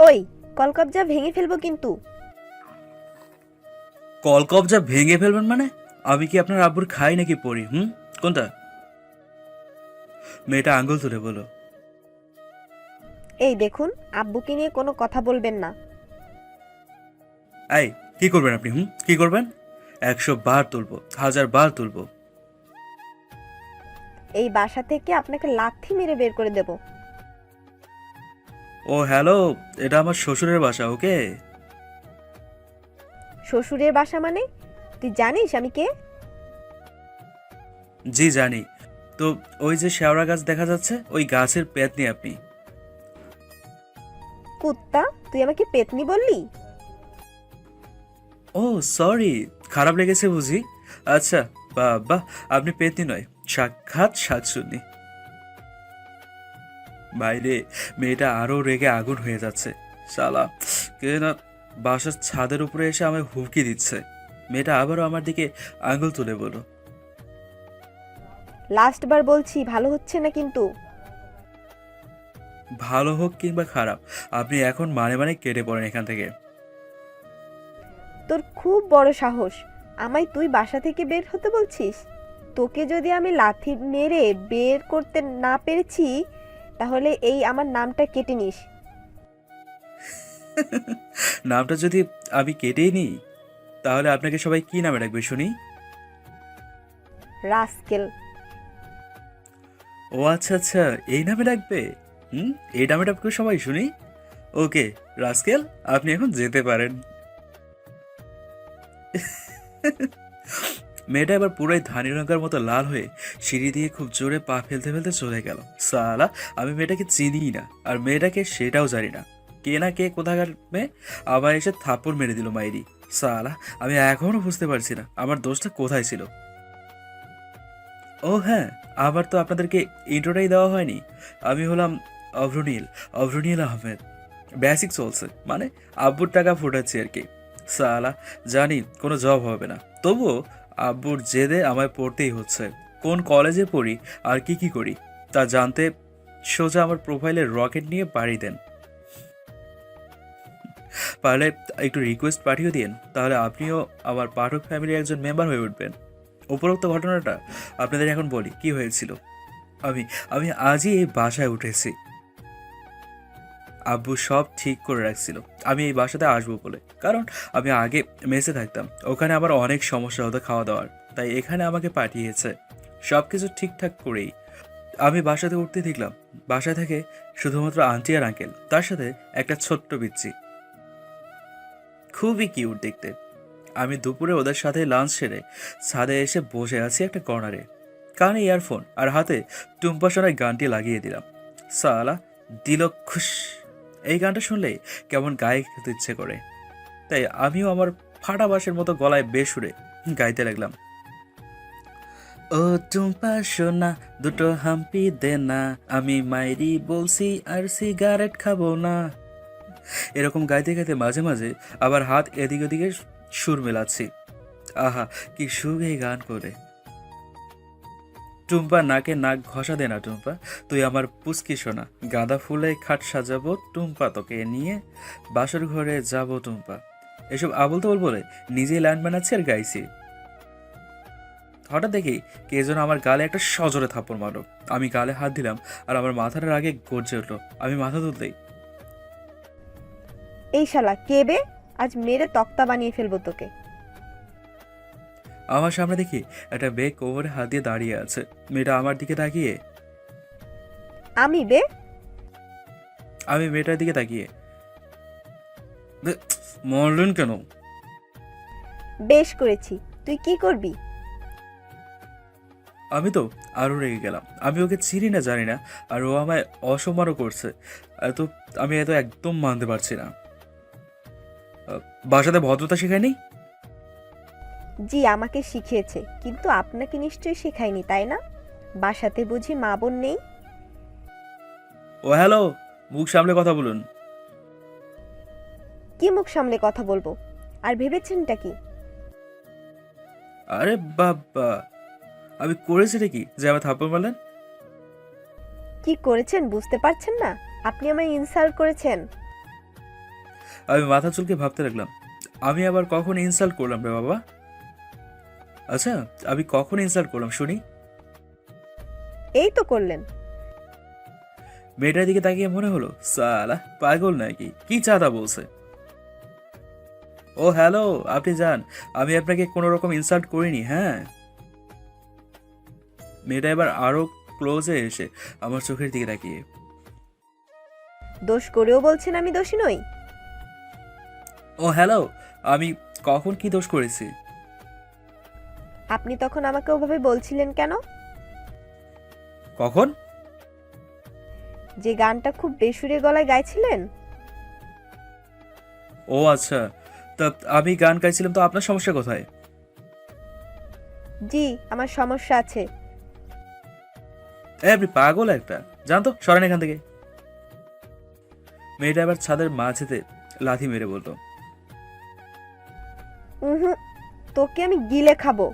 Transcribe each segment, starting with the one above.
ওই, কলকবজা ভেঙে ফেলবো কিন্তু। কলকবজা ভেঙে ফেলবেন মানে? আমি কি আপনার আব্বুর খাই নাকি পড়ি? কোনটা? মেয়েটা আঙ্গুল তুলে বলো। এই দেখুন, আব্বুকে নিয়ে কোনো কথা বলবেন না। এই, কি করবেন আপনি? কি করবেন? 100 বার তুলবো, 1000 বার তুলবো। এই বাসা থেকে আপনাকে লাথি মেরে বের করে দেব। ও হ্যালো, এটা আমার শ্বশুরের বাসা, ওকে? শ্বশুরের বাসা মানে? তুই জানিস আমি কে? জি জানি। তো ওই যে শেওড়া গাছ দেখা যাচ্ছে, ওই গাছের পেতনি আপনি। কুত্তা, তুই আমাকে পেতনি বললি? ও সরি, খারাপ লেগেছে বুঝি? আচ্ছা, বাহ, আপনি পেতনি নয়, সাক্ষাৎ শাকচুন্নি। বাইরে মেয়েটা আরো রেগে আগুন হয়ে যাচ্ছে। শালা কে না বাসার ছাদের উপরে এসে আমায় হুমকি দিচ্ছে। মেয়েটা আবারও আমার দিকে আঙুল তুলে বলল, লাস্ট বার বলছি, ভালো হচ্ছে না কিন্তু। ভালো হোক কিংবা খারাপ, আপনি এখন মানে মানে কেটে পড়েন এখান থেকে। তোর খুব বড় সাহস, আমায় তুই বাসা থেকে বের হতে বলছিস? তোকে যদি আমি লাথি মেরে বের করতে না পেরেছি, তাহলে এই আমার নামটা কেটে নিস। নামটা যদি আমি কেটেই নিই, তাহলে আপনাকে সবাই কি নামে ডাকবে শুনি? রাস্কেল। ও আচ্ছা আচ্ছা, এই নামে ডাকবে। এই নামে ডাকবে সবাই শুনি। ওকে রাস্কেল, আপনি এখন যেতে পারেন। মেয়েটা এবার পুরাই ধানি লঙ্কার মতো লাল হয়ে সিঁড়ি দিয়ে খুব জোরে পা ফেলতে ফেলতে চলে গেল। সালা, আমি মেয়েটাকে চিনিই না, আর মেয়েটাকে সেটাও জানি না। কে না কে কোথাকার মেয়ে আবার এসে থাপ্পড় মেরে দিল মাইরি। সালা, আমি এখনো বুঝতে পারছি না আমার দোষটা কোথায় ছিল। ও হ্যাঁ, আবার তো আপনাদেরকে ইন্ট্রোটাই দেওয়া হয়নি। আমি হলাম অভ্রনীল, অভ্রনীল আহমেদ। বেসিক চলছে, মানে আব্বুর টাকা ফুটাচ্ছি আর কি। সালা, জানি কোনো জব হবে না, তবুও আব্বুর জেদে আমায় পড়তেই হচ্ছে। কোন কলেজে পড়ি আর কি কি করি তা জানতে সোজা আমার প্রোফাইলে রকেট নিয়ে পাড়ি দেন। পারলে একটু রিকোয়েস্ট পাঠিয়ে দিন, তাহলে আপনিও আমার পাঠক ফ্যামিলির একজন মেম্বার হয়ে উঠবেন। উপরোক্ত ঘটনাটা আপনাদের এখন বলি কি হয়েছিল। আমি আমি আজই এই বাসায় উঠেছি। আব্বু সব ঠিক করে রাখছিল আমি এই বাসাতে আসবো বলে, কারণ আমি আগে মেসে থাকতাম, ওখানে আমার অনেক সমস্যা হতো খাওয়া দাওয়ার, তাই এখানে আমাকে পাঠিয়েছে সব কিছু ঠিকঠাক করেই। আমি বাসাতে উঠতে দেখলাম বাসা থেকে শুধুমাত্র আন্টি আর আঙ্কেল, তার সাথে একটা ছোট্ট বিচ্চি, খুবই কিউট দেখতে। আমি দুপুরে ওদের সাথে লাঞ্চ সেরে ছাদে এসে বসে আছি একটা কর্নারে, কানে ইয়ারফোন আর হাতে টুম্পা সোনার গানটি লাগিয়ে দিলাম। সালা, দিল খুশ। এই গানটা শুনলে কেমন গায়ে খেতে ইচ্ছে করে, তাই আমিও আমার ফাটা বাঁশের মতো গলায় বেসুরে গাইতে লাগলাম। ও টুম্পা সোনা, দুটো হাম্পি দে না, আমি মাইরি বলছি আর সিগারেট খাবো না। এরকম গাইতে গাইতে মাঝে মাঝে আবার হাত এদিক ওদিকে সুর মেলাচ্ছি। আহা, কি সুখে গান করে। টুম্পা নাকে নাক ঘষা দে না টুম্পা, তুই আমার পুচকি সোনা, গাঁদা ফুলে খাট সাজাবো টুম্পা, তোকে নিয়ে বাসর ঘরে যাব টুম্পা। এসব আবল তাবল বলে নিজেই লাইন বানাচ্ছি আর গাইছি। হঠাৎ দেখি কে যেন আমার গালে একটা সজোরে থাপ্পড় মারলো। আমি গালে হাত দিলাম আর আমার মাথাটার আগে গর্জে উঠলো। আমি মাথা তুলতেই, এই শালা কে বে? আজ মেরে তক্তা বানিয়ে ফেলবো তোকে। আমার সামনে দেখি একটা বেগ কোমরে হাত দিয়ে দাঁড়িয়ে আছে। মেয়েটা আমার দিকে তাকিয়ে, আমি বে? আমি মেয়েটার দিকে তাকিয়ে, মরলেন কেন? বেশ করেছি, তুই কি করবি? আমি তো আরো রেগে গেলাম। আমি ওকে চিনি না জানি না, আর ও আমায় অসম্মানও করছে। এত আমি এত একদম মানতে পারছি না। বাসাতে ভদ্রতা শেখায়নি? জি, আমাকে শিখিয়েছে, কিন্তু আপনাকে নিশ্চয়ই শেখায়নি, তাই না? বাসাতে বুঝি মা বোন নেই? ও হ্যালো, মুখ সামলে কথা বলুন। কি মুখ সামলে কথা বলবো? আর ভেবেছেনটা কি? আরে বাবা, আমি করেছি কি যে আমার থাপ্পড় মারলেন? কি করেছেন বুঝতে পারছেন না? আপনি আমায় ইনসাল্ট করেছেন। আমি মাথা চুলকে ভাবতে লাগলাম, আমি আবার কখন ইনসাল্ট করলাম রে বাবা? আচ্ছা, আমি কখন ইনসাল্ট করলাম শুনি? এই তো করলেন। মেয়েটার দিকে তাকিয়ে মনে হলো সালা পাগল নাকি, কি চাঁদা বলছে। ও হ্যালো, আপনি যান, আমি আপনাকে কোনো রকম ইনসাল্ট করিনি। হ্যাঁ। মেয়েটা এবার আরো ক্লোজে এসে আমার চোখের দিকে তাকিয়ে, দোষ করেও বলছেন আমি দোষী নই? ও হ্যালো, আমি কখন কি দোষ করেছি? আপনি তখন আমাকে ওভাবে বলছিলেন কেন? কখন? যে গানটা খুব বেসুরে গলায় গাইছিলেন। ও আচ্ছা, তা আমি গান গাইছিলাম তো আপনার সমস্যা কোথায়? জি, আমার সমস্যা আছে। আপনি পাগল একটা, জানতো, সরেন এখান থেকে। মেয়েটা এবার ছাদের মাঝেতে লাথি মেরে বলল, উহু, তোকে আমি গিলে খাবো।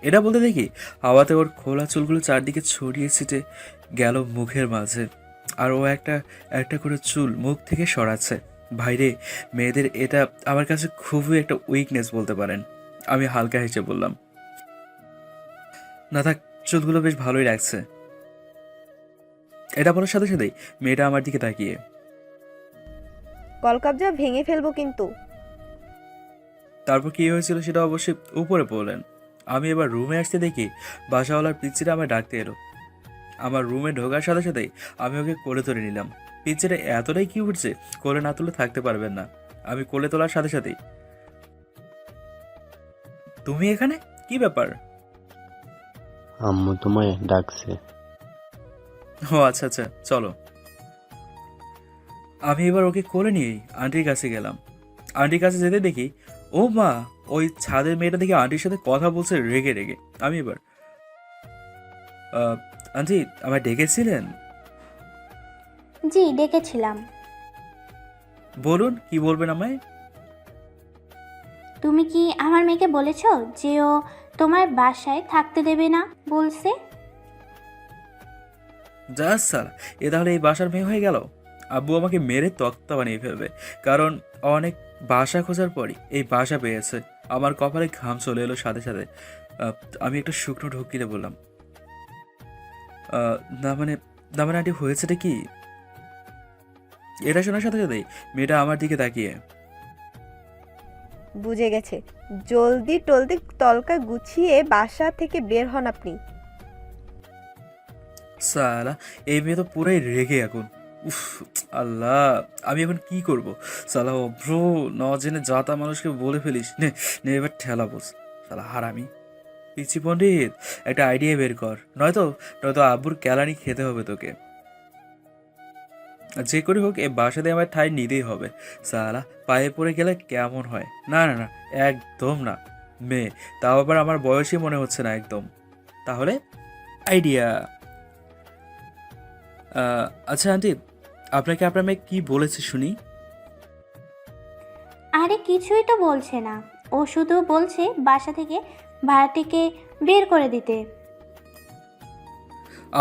এটা বলতে দেখি হাওয়াতে ওর খোলা চুলগুলো চারদিকে ছড়িয়ে ছিটে গেল মুখের মাঝে, আর ও একটা একটা করে চুল মুখ থেকে সরাচ্ছে। ভাইরে, মেয়েদের এটা আমার কাছে খুবই একটা উইকনেস বলতে পারেন। আমি হালকা হেসে বললাম, না থাক, চুলগুলো বেশ ভালোই লাগছে। এটা বলার সাথে সাথেই মেয়েটা আমার দিকে তাকিয়ে, কলকবজা ভেঙে ফেলবো কিন্তু। তারপর কি হয়েছিল সেটা অবশ্যই উপরে বললেন। আমি এবার রুমে আসতে দেখি বাসাওয়ালার পিচ্চিটা আমায় ডাকতে এলো। আমার রুমে ঢোকার সাথে সাথেই আমি ওকে কোলে তুলে নিলাম। পিচ্চিটা এতটাই কিউট যে কোলে না তুলে থাকতে পারবেন না। আমি কোলে তোলার সাথে সাথেই, তুমি এখানে, কি ব্যাপার? আম্মু তোমায় ডাকছে। ও আচ্ছা আচ্ছা, চলো। আমি এবার ওকে কোলে নিয়েই আন্টির কাছে গেলাম। আন্টির কাছে যেতে দেখি, ও মা, ওই ছাদের মেয়েটা দেখি আন্টির সাথে কথা বলছে রেগে রেগে। আমি এবার, আহ, আন্টি আমায় ডেকেছিলেন? জি, ডেকেছিলাম। বলুন, কি বলবেন আমায়? তুমি কি আমার মেয়েকে বলেছো যে ও তোমার বাসায় থাকতে দেবে না বলছে? যা সালা, এ তাহলে এই বাসার মেয়ে হয়ে গেল। আব্বু আমাকে মেরে তক্তা বানিয়ে ফেলবে, কারণ অনেক বাসা খোঁজার পরই এই বাসা পেয়েছে। আমার কপালে ঘাম চলে এলো সাথে সাথে। আহ, আমি একটা শুকনো ঢোক গিলে বললাম, আহ, না মানে না মানে আন্টি, হয়েছেটা কি? এটা শোনার সাথে সাথেই মেয়েটা আমার দিকে তাকিয়ে, বুঝে গেছে। জলদি টলদি তলকা গুছিয়ে বাসা থেকে বের হন আপনি। সালা, এই মেয়ে তো পুরাই রেগে এখন। উফ, আল্লাহ, আমি এখন কি করব? সালা অভ্র, ন জেনে যাতা মানুষকে বলে ফেলিস। নে নে, এবার ঠেলা বস। সালা হারামি পিচ্ছি পণ্ডিত, একটা আইডিয়া বের কর, নয়তো নয়তো আব্বুর ক্যালানি খেতে হবে তোকে। যে করে হোক এই বাসাতে আমার ঠাঁই নিতেই হবে। সালা পায়ে পড়ে গেলে কেমন হয়? না না না, একদম না। মেয়ে, তাও আবার আমার বয়সই মনে হচ্ছে না একদম। তাহলে আইডিয়া। আচ্ছা আন্টি, আপনাকে আপনার মেয়ে কি বলেছে শুনি? আরে কিছুই তো বলছে না, ও শুধু বলছে বাসা থেকে ভাড়াটিকে বের করে দিতে।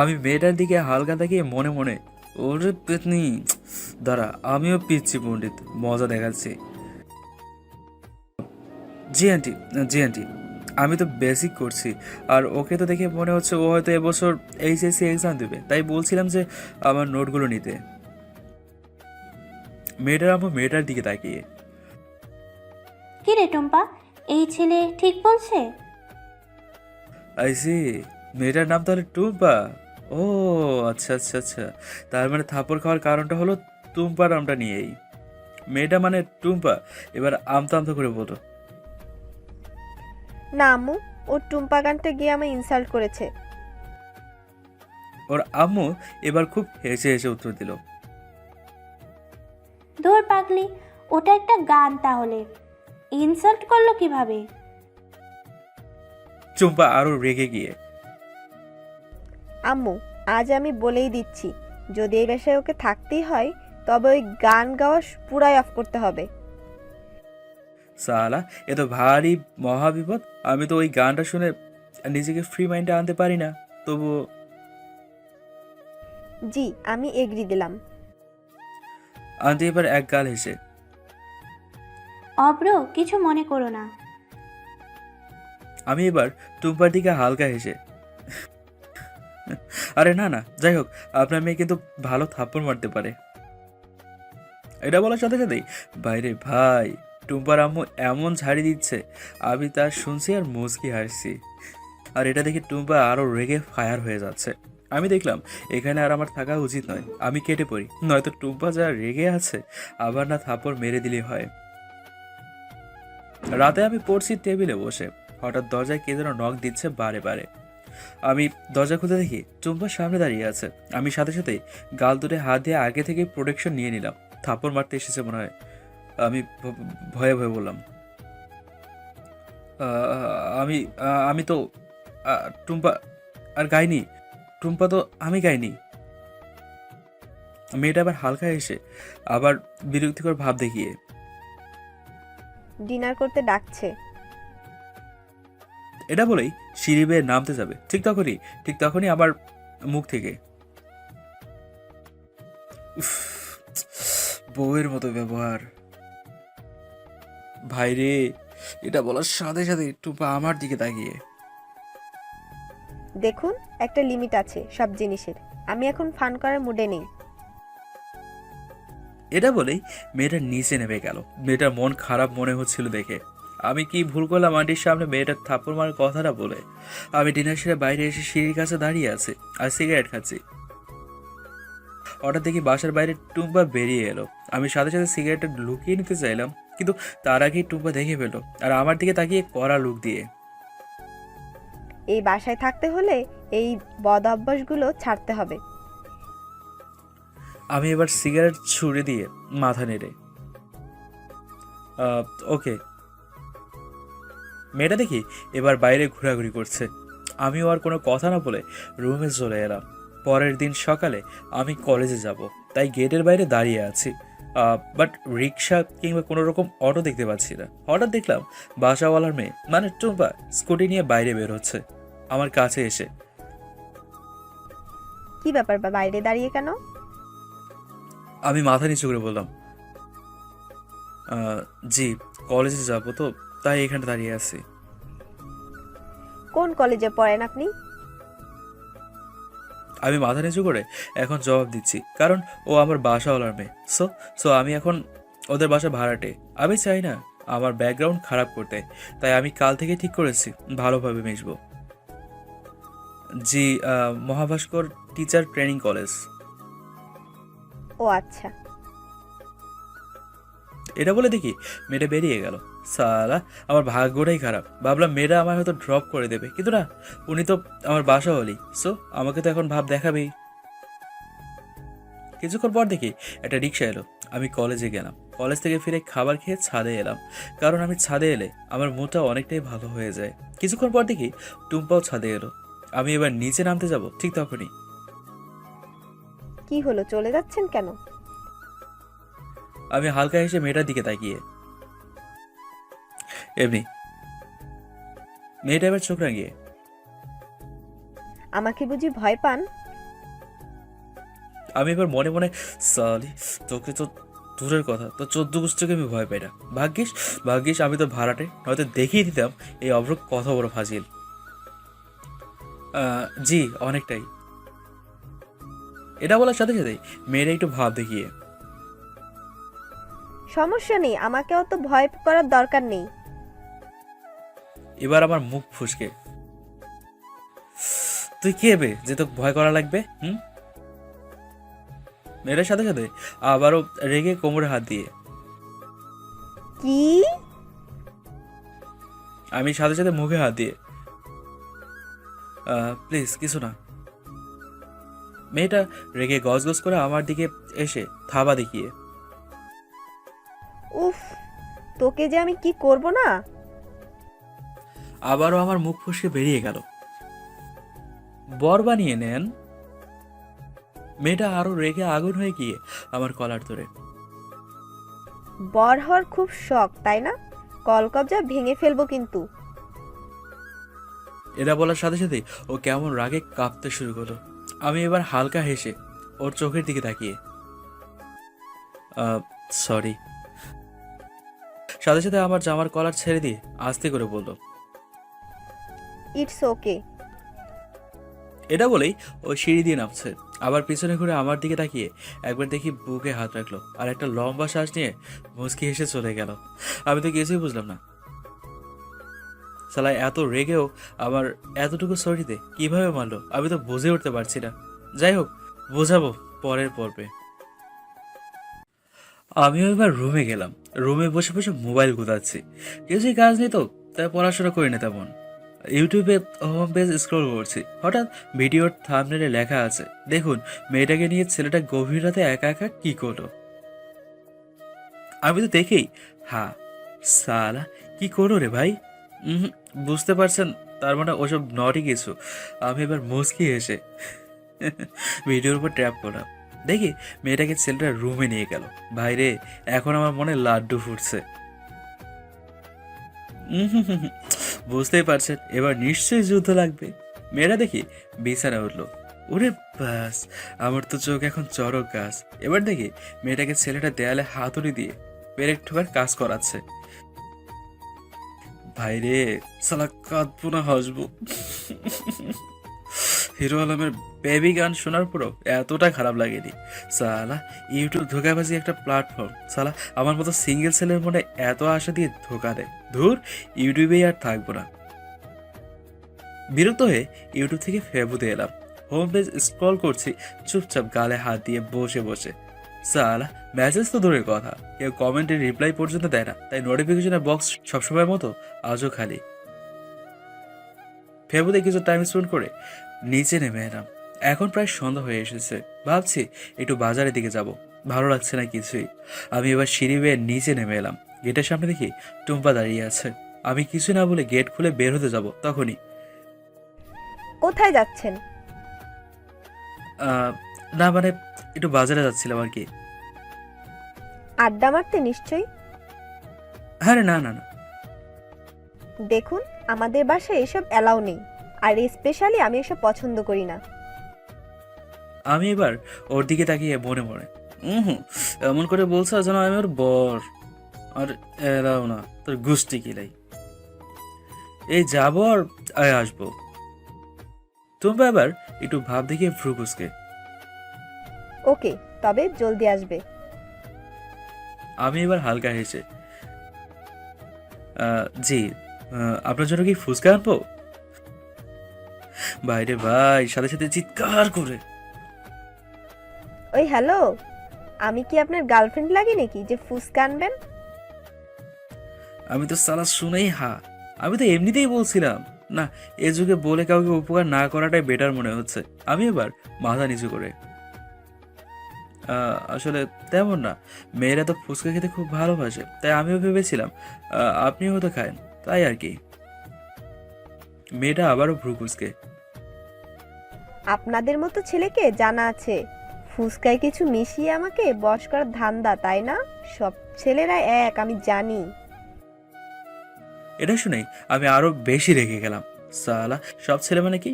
আমি মেয়েটার দিকে হালকা তাকিয়ে মনে মনে, ওরে পেতনি, দাঁড়া আমিও পিচ্ছি পণ্ডিত মজা দেখাচ্ছি। জি আন্টি, জি আন্টি, আমি তো বেসিক করছি, আর ওকে তো দেখে মনে হচ্ছে ও হয়তো এবছর এইচএসসি এক্সাম দেবে, তাই বলছিলাম যে আমার নোটগুলো নিতে। মেয়েটার আম্মু মেয়েটার দিকে তাকিয়ে, কি রে টুম্পা, এই ছেলে ঠিক বলছে? আইসি, মেয়েটার নাম তাহলে টুম্পা। ও আচ্ছা আচ্ছা আচ্ছা, তার মানে থাপ্পড় খাওয়ার কারণটা হলো টুম্পা নামটা নিয়েই। মেয়েটা মানে টুম্পা এবার আমতা আমতা করে বলল, না আম্মু, ও টুম্পা গানটা গিয়ে আমায় ইনসাল্ট করেছে। ওর আম্মু এবার খুব হেসে হেসে উত্তর দিল, ধুর পাগলি, ওটা একটা গান, তাহলে ইনসাল্ট করলো কিভাবে? টুম্পা আরো রেগে গিয়ে, আম্মু, আজ আমি বলেই দিচ্ছি, যদি এই বাসায় ওকে থাকতেই হয় তবে ওই গান গাওয়া পুরাই অফ করতে হবে। সালা এ তো ভারী মহাবিপদ। আমি তো ওই গানটা শুনে নিজেকে ফ্রি মাইন্ডে আনতে পারি না, তবুও। জি, আমি এগ্রি দিলাম। আন্টি এবার এক গাল হেসে, অব্র, কিছু মনে করো না। আমি এবার টুম্পার দিকে হালকা হেসে, আরে না না, যাই হোক, আপনার মেয়ে কিন্তু ভালো থাপ্পড় মারতে পারে। এটা বলার সাথে সাথেই বাইরে ভাই টুম্পার আম্মু এমন ঝাড়ি দিচ্ছে, আমি তা শুনছি আর মুচকি হাসছি। আর এটা দেখে টুম্পা আরো রেগে ফায়ার হয়ে যাচ্ছে। আমি দেখলাম এখানে আর আমার থাকা উচিত নয়, আমি কেটে পড়ি, নয়তো টুম্পা যা রেগে আছে আবার না থাপ্পড় মেরে দিলে হয়। রাতে আমি পড়ছি টেবিলে বসে, হঠাৎ দরজায় কে যেন নক দিচ্ছে বারে বারে। আমি দরজা খুলে দেখি টুম্পা সামনে দাঁড়িয়ে আছে। আমি সাথে সাথে গাল দুটো হাত দিয়ে আগে থেকে প্রোটেকশন নিয়ে নিলাম, থাপ্পড় মারতে এসেছে মনে হয়। আমি ভয়ে ভয়ে বললাম, আমি আমি তো টুম্পা আর গাইনি, টুম্পা তো আমি গাইনি। মেয়েটা আবার হালকা এসে আবার বিরক্তিকর ভাব দেখিয়ে, ডিনার করতে ডাকছে। এটা বলেই সিঁড়ি বেয়ে নামতে যাবে, ঠিক তখনই আমার মুখ থেকে, উফ, বউয়ের মতো ব্যবহার। ভাইরে, এটা বলার সাথে সাথে টুম্পা আমার দিকে তাকিয়ে, দেখুন, একটা লিমিট আছে সব জিনিসের। আমি এখন ফান করার মুডে নেই। এটা বলেই মেয়েটা নিচে নেমে গেল। মেয়েটার মন খারাপ মনে হচ্ছিল দেখে। আমি কি ভুল করলাম আন্টির সামনে মেয়েটার থাপ্পড় মারার কথাটা বলে? আমি ডিনার সেরে বাইরে এসে সিঁড়ির কাছে দাঁড়িয়ে আছি আর সিগারেট খাচ্ছি। হঠাৎ দেখি বাসার বাইরে টুম্পা বেরিয়ে এলো। আমি সাথে সাথে সিগারেটটা লুকিয়ে নিতে চাইলাম, কিন্তু তার আগেই টুম্পা দেখে ফেলো আর আমার দিকে তাকিয়ে কড়া লুক দিয়ে, এই বাসায় থাকতে হলে এই বদ অভ্যাসগুলো ছাড়তে হবে। আমি এবার সিগারেট ছুঁড়ে দিয়ে মাথা নেড়ে, ওকে। মেয়েটা দেখি এবার বাইরে ঘোরাঘুরি করছে। আমিও আর কোনো কথা না বলে রুমে চলে এলাম। পরের দিন সকালে আমি কলেজে যাব, তাই গেটের বাইরে দাঁড়িয়ে আছি, বাট রিক্সা কিংবা কোনো রকম অটো দেখতে পাচ্ছি না। হঠাৎ দেখলাম বাসাওয়ালার মেয়ে মানে টুম্পা স্কুটি নিয়ে বাইরে বের হচ্ছে আমার কাছে এসে। কি ব্যাপার, বা বাইরে দাঁড়িয়ে কেন? আমি মাথা নিচু করে বললাম, জি কলেজে যাব তো, তাই এখানে দাঁড়িয়ে আছি। কোন কলেজে পড়েন আপনি? আমি মাথা নিচু করে এখন জবাব দিচ্ছি, কারণ ও আমার বাসাওয়ালার মেয়ে। সো আমি এখন ওদের বাসা ভাড়াটে। আমি চাই না আমার ব্যাকগ্রাউন্ড খারাপ করতে, তাই আমি কাল থেকে ঠিক করেছি ভালোভাবে মিশবো। জি, মহাভাস্কর টিচার ট্রেনিং কলেজ। ও আচ্ছা। এটা বলে দেখি মেয়েটা বেরিয়ে গেল। সালা, আমার ভাগ্যটাই খারাপ। ভাবলাম মেয়েটা আমার হয়তো ড্রপ করে দেবে, কিন্তু না, উনি তো আমার বাসাওয়ালি। সো আমাকে তো এখন ভাব দেখাবেই। কিছুক্ষণ পর দেখি একটা রিক্সা এলো। আমি কলেজে গেলাম। কলেজ থেকে ফিরে খাবার খেয়ে ছাদে এলাম, কারণ আমি ছাদে এলে আমার মুডটা অনেকটাই ভালো হয়ে যায়। কিছুক্ষণ পর দেখি টুম্পাও ছাদে এলো। আমি এবার নিচে নামতে যাব, ঠিক তখনই কি হলো, চলে যাচ্ছেন কেন? আমি হালকা হেসে মেয়েটার দিকে তাকিয়ে, এমনি। মেয়েটা এবার চোখ রাঙিয়ে, আমাকে বুঝি ভয় পান? আমি এবার মনে মনে, সালি, তোকে তো দূরের কথা, তো 14 গোষ্ঠীকে আমি ভয় পাই না। ভাগ্যিস আমি তো ভাড়াটে, হয়তো দেখিয়ে দিতাম এই অভ্র কত বড় ফাজিল। জি অনেকটাই। এটা বলার সাথে সাথে মেয়েরা একটু ভাব দেখিয়ে, সমস্যা নেই, আমাকে অত ভয় করার দরকার নেই। এবার আমার মুখ ফুসকে, তুই কে বে যে তোকে ভয় করা লাগবে? মেয়েটার সাথে সাথে আবারও রেগে কোমরে হাত দিয়ে, কি? আমি সাথে সাথে মুখে হাত দিয়ে, প্লিজ কিছু না। মেয়েটা রেগে গজগজ করে আমার দিকে এসে থাবা দেখিয়ে, উফ, তোকে যে আমি কি করব না। আবারও আমার মুখ ফসকে বেরিয়ে গেল, বর বানিয়ে নেন। মেয়েটা আরো রেগে আগুন হয়ে গিয়ে আমার কলার ধরে, বর হওয়ার খুব শখ তাই না? কলকবজা ভেঙে ফেলবো কিন্তু। এটা বলার সাথে সাথে ও কেমন রাগে কাঁপতে শুরু করলো। আমি এবার হালকা হেসে ওর চোখের দিকে তাকিয়ে, সরি। সাথে সাথে আমার জামার কলার ছেড়ে দিয়ে আস্তে করে বলল, ইটস ওকে। এটা বলেই ও সিঁড়ি দিয়ে নামছে। আবার পিছনে ঘুরে আমার দিকে তাকিয়ে একবার দেখি বুকে হাত রাখলো আর একটা লম্বা শ্বাস নিয়ে মুচকি হেসে চলে গেল। আমি তো কিছুই বুঝলাম না, শালা এত রেগেও আমার এতটুকু সরিতে কিভাবে মারলো আমি তো বুঝে উঠতে পারছি না। যাই হোক, বোঝাবো পরের পর্বে। আমিও এবার রুমে গেলাম। রুমে বসে বসে মোবাইল গুতাচ্ছি, কিছুই কাজ নেই তো, তাই পড়াশোনা করি না তেমন। ইউটিউবে হোম পেজ স্ক্রল করছি, হঠাৎ ভিডিওর থাম্বনেলে লেখা আছে, দেখুন মেয়েটাকে নিয়ে ছেলেটা গভীর রাতে একা একা কি করলো। আমি তো দেখেই হ্যাঁ, সালা কি করো রে ভাই। বুঝতে পারছেন, তার মানে ওসব নটি কিছু। আমি এবার মুচকি এসে ভিডিওর উপর ট্র্যাপ করলাম। দেখি মেয়েটাকে ছেলেটা রুমে নিয়ে গেল। ভাইরে, এখন আমার মনে লাড্ডু ফুটছে। বুঝতেই পারছেন, এবার নিশ্চয়ই যুদ্ধ লাগবে। মেয়েরা দেখি বিছানা উঠলো। ওরে বাস, আমার তো চোখ এখন চড়ক গাছ। এবার দেখি মেয়েটাকে ছেলেটা দেয়ালে হাতুড়ি দিয়ে পেরেক ঠোকার কাজ করাচ্ছে। ভাইরে, সালা কাঁদবো না হাসবো। হিরো আলমের বেবি গান শোনার পরও এতটা খারাপ লাগেনি। সালা ইউটিউব ধোকাবাজি একটা প্ল্যাটফর্ম। সালা আমার মতো সিঙ্গেল ছেলের মনে এত আশা দিয়ে ধোকা দেয়। ধুর, ইউটিউবেই আর থাকবো না। বিরক্ত হয়ে ইউটিউব থেকে ফেসবুকে এলাম। হোম পেজ স্ক্রল করছি চুপচাপ গালে হাত দিয়ে বসে বসে। সালা মেসেজ তো দূরের কথা, কেউ কমেন্টের রিপ্লাই পর্যন্ত দেয় না, তাই নোটিফিকেশনের বক্স সবসময় মতো আজও খালি। ফেসবুকে কিছু টাইম স্পেন্ড করে নিচে নেমে এলাম। এখন প্রায় সন্ধ্যা হয়ে এসেছে। ভাবছি একটু বাজারের দিকে যাব, ভালো লাগছে না কিছুই। আমি এবার সিঁড়ি বেয়ে নিচে নেমে এলাম। গেটের সামনে দেখি টুম্পা দাঁড়িয়ে আছে। আমি কিছু না বলে গেট খুলে বের হতে যাব, তখনই কোথায় যাচ্ছেন? না মানে একটু বাজারে যাচ্ছিলাম আর কি। আড্ডা মারতে নিশ্চয়ই। আরে না না না। দেখুন, আমাদের বাসায় এসব অ্যালাউ নেই, আর স্পেশালি আমি এসব পছন্দ করি না। আমি এবার ওর দিকে তাকিয়ে মনে মনে এমন করে বলছে যেন আমি ওর বর। আর এলাও না, তোর গুষ্টি কিলাই। এই যাবো আর আসবো। তুমি এবার একটু ভাব দেখিয়ে ফ্রুকুসকে। ওকে, তবে জলদি আসবে। আমি এবার হালকা হেসে, জি, আপনার জন্য কি ফুচকা আনবো? বাইরে ভাই সাথে সাথে চিৎকার করে, ওই হ্যালো, আমি কি আপনার গার্লফ্রেন্ড লাগি নাকি যে ফুসকা আনবেন? আমি তো সালা শুনেই আমি তো এমনিতেই বলছিলাম না, এ যুগে বলে কাউকে উপকার না করাটাই বেটার মনে হচ্ছে। আমি এবার মাথা নিচু করে, আসলে তেমন না, মেয়েরা তো ফুচকা খেতে খুব ভালোবাসে, তাই আমিও ভেবেছিলাম আপনিও হয়তো খান, তাই আর কি। মেয়েটা আবারও ভ্রুকুচকে, আপনাদের মতো ছেলেকে জানা আছে ফুসকায় কিছু মিশিয়ে আমাকে বশ করার ধান্দা, তাই না? সব ছেলেরা এক, আমি জানি। এটা শুনেই আমি আরো বেশি রেগে গেলাম। সালা, সব ছেলে মানে কি?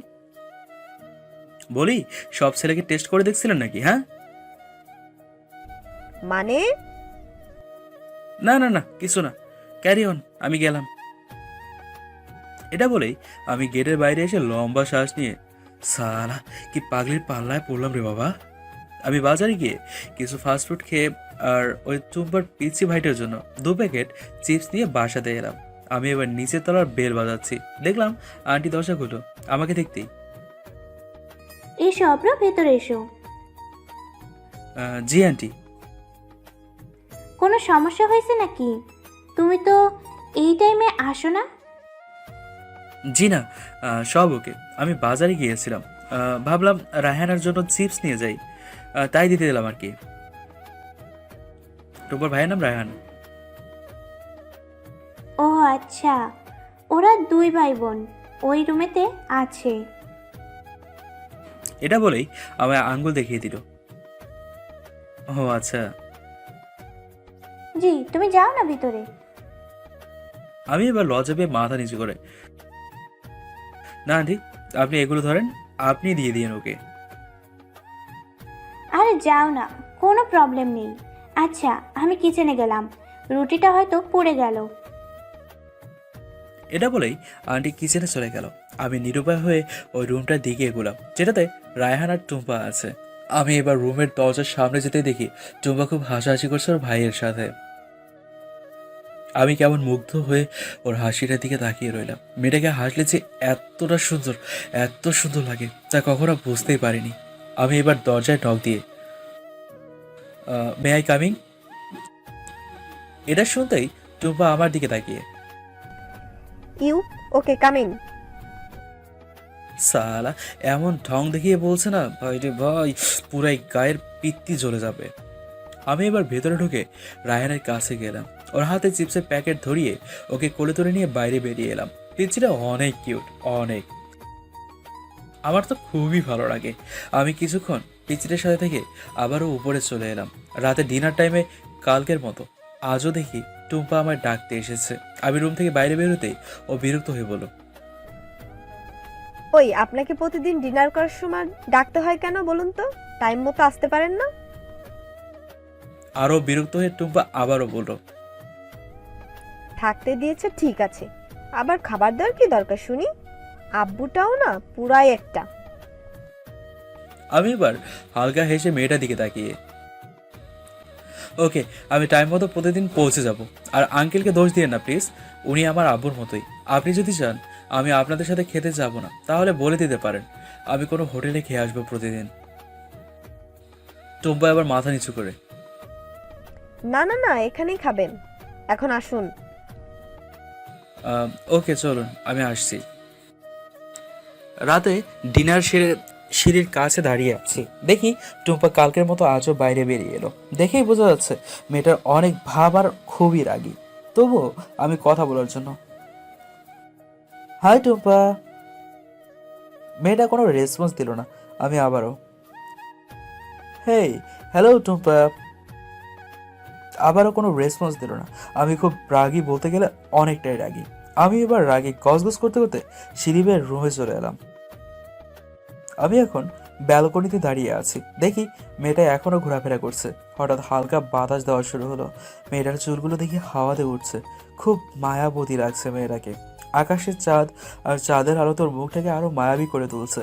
বলি, সব ছেলেকে টেস্ট করে দেখছিলেন নাকি? হ্যাঁ, মানে? না না না, কিছু না, ক্যারি অন, আমি গেলাম। এটা বলেই আমি গেটের বাইরে এসে লম্বা শ্বাস নিয়ে, সালা কি পাগলির পাল্লায় পড়লাম রে বাবা। আমি বাজারে গিয়ে কিছু ফাস্টফুড খেয়ে আর ওই টুম্পার পিচি ভাইটার জন্য 2 প্যাকেট চিপস নিয়ে বাসাতে এলাম। আমি এবার নিচের তলার বেল বাজাচ্ছি, দেখলাম আন্টি দরজা খুলো। আমাকে দেখতেই, এসো অব্র, ভেতরে এসো। জি আন্টি। কোনো সমস্যা হয়েছে নাকি? তুমি তো এই টাইমে আসো না। জি না, সব ওকে। আমি বাজারে গিয়েছিলাম, ভাবলাম রায়হানার জন্য চিপস নিয়ে যাই, তাই দিতে দিলাম আর কি। তোমার ভাইয়ের নাম রায়হান। ও আচ্ছা, ওরা 2 ভাই বোন ওই রুমেতে আছে। এটা বলেই আমায় আঙ্গুল দেখিয়ে দিল। ও আচ্ছা। জি, তুমি যাও না ভিতরে। আমি এবার লজ্জা পেয়ে মাথা নিচু করে, না আন্টি, আপনি এগুলো ধরেন, আপনি দিয়ে দিন ওকে। আরে যাও না, কোনো প্রবলেম নেই। আচ্ছা, আমি কিচেনে গেলাম, রুটিটা হয়তো পুড়ে গেল। এটা বলেই আন্টি কিচেনে চলে গেল। আমি নিরুপায় হয়ে ওই রুমটার দিকে এগোলাম যেটাতে রায়হান আর টুম্পা আছে। আমি এবার রুমের দরজার সামনে যেতে দেখি টুম্পা খুব হাসাহাসি করছে ওর ভাইয়ের সাথে। আমি কেমন মুগ্ধ হয়ে ওর হাসিটার দিকে তাকিয়ে রইলাম। মেয়েটাকে হাসলে যে এতটা সুন্দর, এত সুন্দর লাগে তা কখনো বুঝতেই পারিনি। আমি এবার দরজায় নক দিয়ে মে আই কামিং এটা শুনতেই টুম্পা আমার দিকে তাকিয়ে ইউ ওকে কামিং। সালা এমন ঢং দেখিয়ে বলছে না ভাই রে ভাই, পুরাই গায়ের পিত্তি জ্বলে যাবে। আমি এবার ভেতরে ঢুকে রায়হানের কাছে গেলাম। ওর হাতে চিপসের প্যাকেট ধরিয়ে ওকে কোলে তুলে নিয়ে বাইরে বেরিয়ে এলাম। পিচ্চিটা অনেক কিউট, অনেক। আমার তো খুবই ভালো লাগে। আমি কিছুক্ষণ পিচ্চিটার সাথে থেকে আবারও উপরে চলে এলাম। রাতে ডিনার টাইমে কালকের মতো আজও দেখি টুম্পা আমায় ডাকতে এসেছে। আমি রুম থেকে বাইরে বেরোতেই ও বিরক্ত হয়ে বলল, ওই আপনাকে প্রতিদিন ডিনার করার সময় ডাকতে হয় কেন বলুন তো? টাইম মতো আসতে পারেন না? আরও বিরক্ত হয়ে টুম্পা আবারও বলল, থাকতে দিয়েছে ঠিক আছে, আবার খাবার দেওয়ার কি দরকার শুনি? আব্বুটাও না পুরাই একটা। আমি এবার হালকা হেসে মেয়েটার দিকে তাকিয়ে, ওকে আমি টাইম মতো প্রতিদিন পৌঁছে যাব। আর আঙ্কেলকে দোষ দিয়ে না প্লিজ, উনি আমার আব্বুর মতোই। আপনি যদি চান আমি আপনাদের সাথে খেতে যাব না তাহলে বলে দিতে পারেন, আমি কোনো হোটেলে খেয়ে আসবো প্রতিদিন। টুম্পা আবার মাথা নিচু করে, না না না, এখানেই খাবেন, এখন আসুন। ওকে চলুন আমি আসছি। রাতে ডিনার সেরে সিঁড়ির কাছে দাঁড়িয়ে আছি, দেখি টুম্পা কালকের মতো আজও বাইরে বেরিয়ে এলো। দেখেই বোঝা যাচ্ছে মেয়েটার অনেক ভাব আর খুবই রাগী। তবুও আমি কথা বলার জন্য, হাই টুম্পা। মেয়েটা কোনো রেসপন্স দিল না। আমি আবারও, হেই হ্যালো টুম্পা। আবারও কোনো রেসপন্স দিল না। আমি খুব রাগী, বলতে গেলে অনেকটাই রাগী। আমি এবার রাগে গজগজ করতে করতে সিঁড়ি বেয়ে রুমে চলে এলাম। আমি এখন ব্যালকনিতে দাঁড়িয়ে আছি, দেখি মেয়েটা এখনো ঘোরাফেরা করছে। হঠাৎ হালকা বাতাস দেওয়া শুরু হলো। মেয়েটার চুলগুলো দেখি হাওয়াতে উঠছে। খুব মায়াবতী লাগছে মেয়েটাকে। আকাশের চাঁদ আর চাঁদের আলো তোর মুখটাকে আরো মায়াবী করে তুলছে।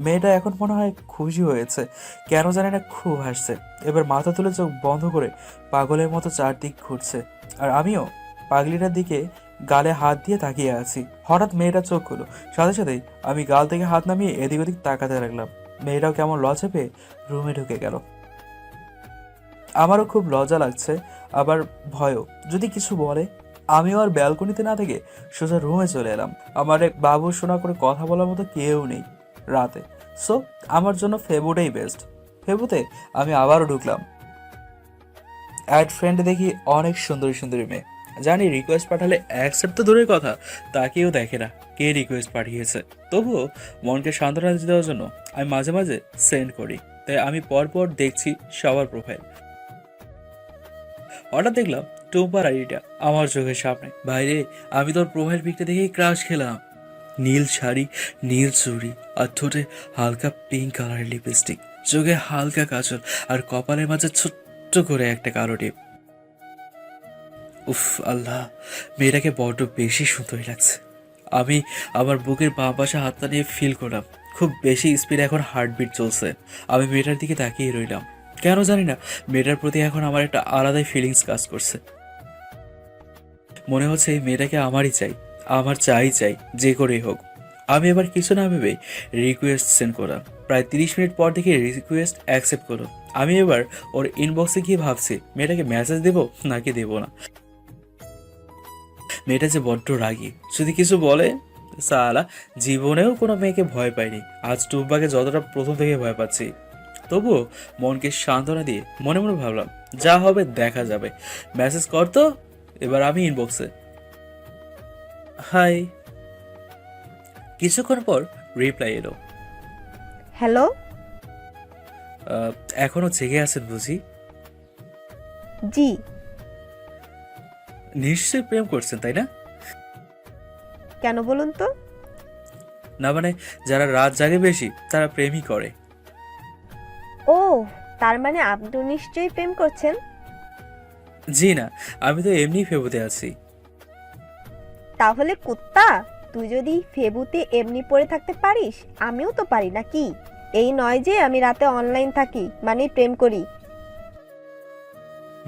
মেয়েটা এখন মনে হয় খুশি হয়েছে, কেন জানে না খুব হাসছে। এবার মাথা তুলে চোখ বন্ধ করে পাগলের মতো চারদিক ঘুরছে। আর আমিও পাগলিটার দিকে গালে হাত দিয়ে তাকিয়ে আছি। হঠাৎ মেয়েটা চোখ খুলো, সাথে সাথেই আমি গাল থেকে হাত নামিয়ে এদিক ওদিক তাকাতে লাগলাম। মেয়েটাও কেমন লজ্জা পেয়ে রুমে ঢুকে গেল। আমারও খুব লজ্জা লাগছে, আবার ভয়ও, যদি কিছু বলে। আমিও আর ব্যালকনিতে না থেকে সোজা রুমে চলে এলাম। আমার এক বাবু শোনা করে কথা বলার মতো কেউ নেই রাতে, সো আমার জন্য ফেবুটাই বেস্ট। ফেবুতে আমি আবারও ঢুকলাম। অ্যাড ফ্রেন্ড দেখি অনেক সুন্দরী সুন্দরী মেয়ে। জানি রিকোয়েস্ট পাঠালে অ্যাকসেপ্ট তো দূরের কথা, তাকেও দেখে না কে রিকোয়েস্ট পাঠিয়েছে। তবুও মনকে সান্ত্বনা দেওয়ার জন্য আমি মাঝে মাঝে সেন্ড করি। তাই আমি পরপর দেখছি সবার প্রোফাইল। হঠাৎ দেখলাম টুম্পার আইডিটা আমার চোখের সামনে। বাইরে আমি তোর প্রোফাইল পিকটা দেখেই ক্রাশ খেলাম। নীল শাড়ি, নীল চুড়ি, আর ঠোঁটে হালকা পিঙ্ক কালারের লিপস্টিক, চোখে হালকা কাজল, আর কপালের মাঝে ছোট্ট করে একটা কালো টিপ। উফ আল্লাহ, মেয়েটাকে বড্ড বেশি সুন্দরী লাগছে। আমি আমার বুকের বাঁ পাশে হাতটা নিয়ে ফিল করলাম খুব বেশি স্পিডে এখন হার্টবিট চলছে। আমি মেয়েটার দিকে তাকিয়ে রইলাম। কেন জানি না মেয়েটার প্রতি এখন আমার একটা আলাদাই ফিলিংস কাজ করছে। মনে হচ্ছে এই মেয়েটাকে আমারই চাই, আমার চাই যে করেই হোক। আমি এবার কিছু না ভেবেই রিকোয়েস্ট সেন্ড করলাম। প্রায় 30 মিনিট পর দেখে রিকোয়েস্ট অ্যাকসেপ্ট করলো। আমি এবার ওর ইনবক্সে গিয়ে ভাবছি মেয়েটাকে মেসেজ দেবো নাকি দেবো না। মেয়েটা যে বড্ড রাগী, যদি কিছু বলে। সালা জীবনেও কোনো মেয়েকে ভয় পাইনি, আজ টুম্পাকে যতটা প্রথম থেকে ভয় পাচ্ছি। তবুও মনকে সান্ত্বনা দিয়ে মনে মনে ভাবলাম যা হবে দেখা যাবে। মেসেজ কর তো। এবার আমি ইনবক্সে, হাই। কিছুক্ষণ পর রিপ্লাই এলো, হ্যালো। এখনো জেগে আছেন বুঝি? জি। নিশ্চয়ই প্রেম করছেন তাই না? কেন বলুন তো? না মানে যারা রাত জাগে বেশি তারা প্রেমই করে। ও তার মানে আপনি নিশ্চয়ই প্রেম করছেন। জি না, আমি তো এমনি ফেবুতে আছি। তাহলে কুত্তা, তুই যদি ফেবুতে এমনি পড়ে থাকতে পারিস, আমিও তো পারি নাকি? এই নয় যে আমি রাতে অনলাইন থাকি মানে প্রেম করি।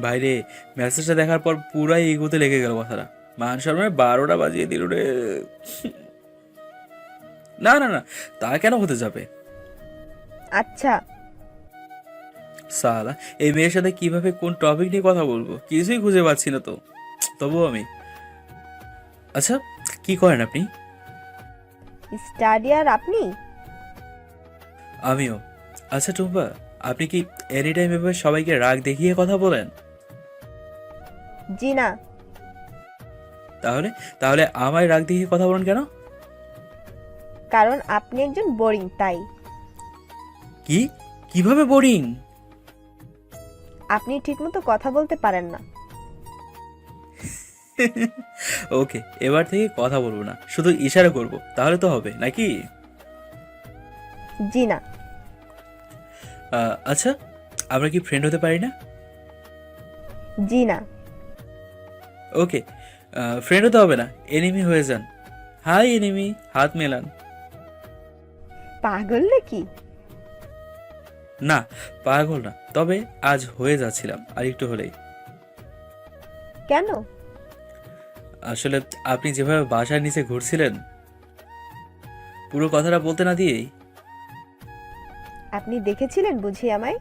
বাইরে মেসেজটা দেখার পর পুরাই এগোতে লেগে গেল কথাটা। মান সম্মানে 12টা বাজিয়ে দিল রে। না না না, তা কেন হতে যাবে? আচ্ছা, সালা, এই মেয়ের সাথে কিভাবে কোন টপিক নিয়ে কথা বলবো কিছুই খুঁজে পাচ্ছি না তো। তবুও আমি, আচ্ছা, কি করেন আপনি? স্টাডি। আর আপনি? আমিও। আচ্ছা টুম্পা, আপনি কি এনি টাইম এভাবে সবাইকে রাগ দেখিয়ে কথা বলেন? জি না। তাহলে তাহলে আমায় রাগ দেখিয়ে কথা বলেন কেন? কারণ আপনি একজন বোরিং, তাই। কি? কিভাবে বোরিং? আপনি ঠিকমতো কথা বলতে পারেন না। ওকে, এবার থেকে কথা বলবো না, শুধু ইশারা করব, তাহলে তো হবে নাকি? জি না। আচ্ছা, আমরা কি ফ্রেন্ড হতে পারি না? জি না। ওকে, ফ্রেন্ড হতে হবে না, এনিমি হয়ে যান। হাই এনিমি, হাত মেলান। পাগল নাকি? না, পাগল না, তবে আজ হয়ে যাচ্ছিলাম আর একটু হলেই। কেন? আসলে আপনি যেভাবে বাসার নিচে ঘুরছিলেন, পুরো কথাটা বলতে না দিয়েই। আপনি দেখেছিলেন বুঝি আমায়?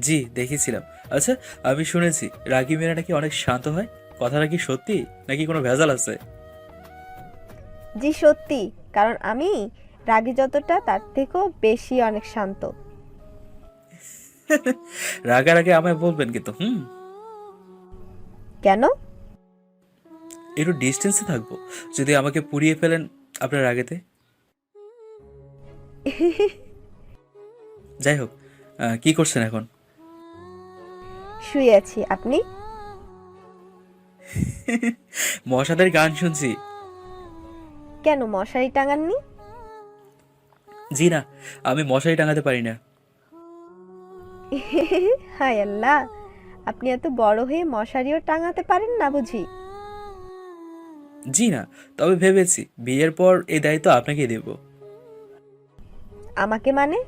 জি, দেখেছিলাম। আচ্ছা, আমি শুনেছি রাগী মেয়েরা নাকি অনেক শান্ত হয়। কথাটা কি সত্যি নাকি কোনো ভেজাল আছে? জি সত্যি, কারণ আমি রাগী যতটা তার থেকেও বেশি অনেক শান্ত। রাগার আগে আমায় বলবেন কিন্তু। কেন? একটু ডিস্টেন্সে থাকবো যদি আমাকে পুড়িয়ে ফেলেন আপনার রাগেতে। যাই হোক, কি করছেন এখন? শুয়ে আছি। আপনি? মশাদের গান শুনছি। কেন মশারি টাঙাননি? জি না, আমি মশারি টাঙাতে পারি না। হায় আল্লাহ, আপনি এত বড় হয়ে মশারিও টাঙাতে পারেন না বুঝি? জি না, তবে ভেবেছি বিয়ের পর এই দায়িত্ব আপনাকে দেব। আমাকে মানে?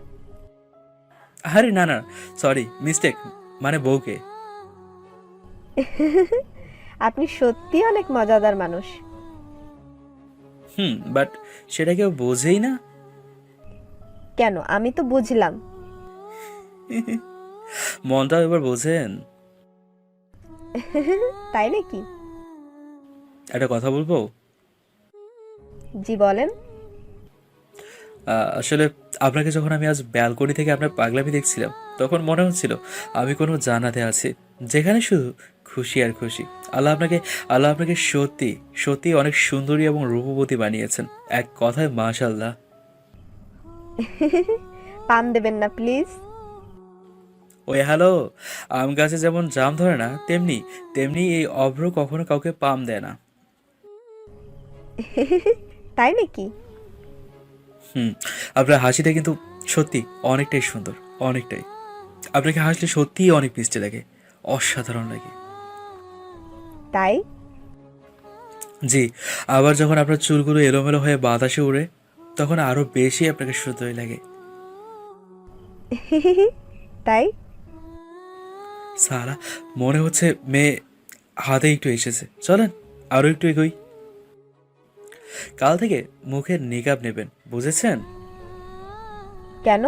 আরে না না, সরি, মিস্টেক, মানে বউকে। আপনি সত্যি অনেক মজাদার মানুষ। বাট সেটা কেউ বোঝেই না। কেন, আমি তো বুঝলাম। মনটাও এবার বোঝেন। তাই নাকি? একটা কথা বলবো? জি বলেন। আসলে আপনাকে যখন আমি আজ ব্যালকনি থেকে আপনার পাগলামি দেখছিলাম, তখন মনে হচ্ছিল আমি কোনো জান্নাতে আছি, যেখানে শুধু খুশি আর খুশি। আল্লাহ আপনাকে সত্যি সত্যি অনেক সুন্দরী এবং রূপবতী বানিয়েছেন। এক কথায় মাশাআল্লাহ। পাম দেবেন না প্লিজ? ওই হ্যালো, আম গাছে যেমন জাম ধরে না, তেমনি তেমনি এই অভ্র কখনো কাউকে পাম দেয় না। তাই নাকি? আপনার হাসিটা কিন্তু সত্যি অনেকটাই সুন্দর, অনেকটাই। আপনাকে হাসলে সত্যিই অনেক মিষ্টি লাগে, অসাধারণ লাগে। তাই? জি, আবার যখন আপনার চুলগুলো এলোমেলো হয়ে বাতাসে উড়ে, তখন আরো বেশি আপনাকে সুন্দরই লাগে। তাই? সারা, মনে হচ্ছে মেয়ে হাতে একটু এসেছে, চলেন আরো একটু এগোই। কাল থেকে মুখের নিকাব নেবেন, বুঝেছেন? কেন?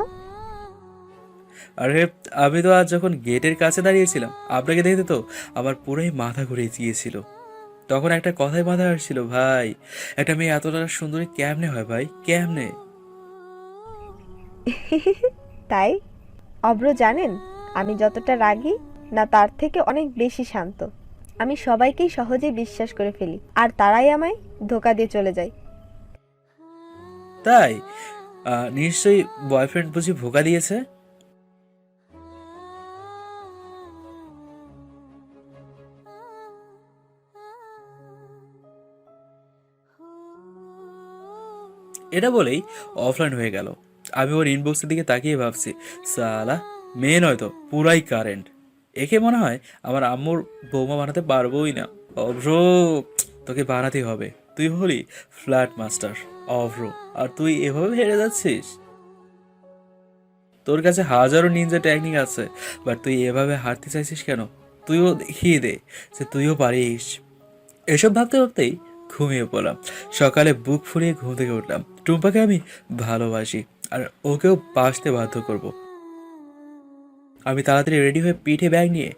আরে, আমি তো আজ যখন গেটের কাছে দাঁড়িয়েছিলাম, আপনাকে দেখতে তো আমার পুরোই মাথা ঘুরে গিয়েছিল। তখন একটা কথাই মাথায় আসছিল, ভাই, একটা মেয়ে এতটা সুন্দরী কেমনে হয় ভাই, কেমনে? তাই? অব্র জানেন, আমি যতটা রাগী না তার থেকে অনেক বেশি শান্ত। আমি সবাইকেই সহজেই বিশ্বাস করে ফেলি, আর তারাই আমায় ধোঁকা দিয়ে চলে যায়। তাই? নিশ্চয়ই বয়ফ্রেন্ড বুঝি ধোঁকা দিয়েছে। এটা বলেই অফলাইন হয়ে গেল। আমি ওর ইনবক্সের দিকে তাকিয়ে ভাবছি, সালা, মেয়ে নয় তো, পুরাই কারেন্ট। একে মনে হয় আমার আম্মুর বৌমা বানাতে পারবোই না। অভ্র, তোকে বানাতে হবে। তুই হলি ফ্ল্যাট মাস্টার অভ্র, আর তুই এভাবে হেরে যাচ্ছিস। তোর কাছে হাজারো নিনজা টেকনিক আছে, বাট তুই এভাবে হারতে চাইছিস কেন? তুইও দেখিয়ে দে যে তুইও পারিস। এসব ভাবতে ভাবতেই ঘুমিয়ে পড়লাম। সকালে বুক ফুলিয়ে ঘুম থেকে উঠলাম। টুম্পাকে আমি ভালোবাসি, আর ওকেও বাসতে বাধ্য করব। আমি তাড়াতাড়ি রেডি হয়ে পিঠে ব্যাগ নিয়ে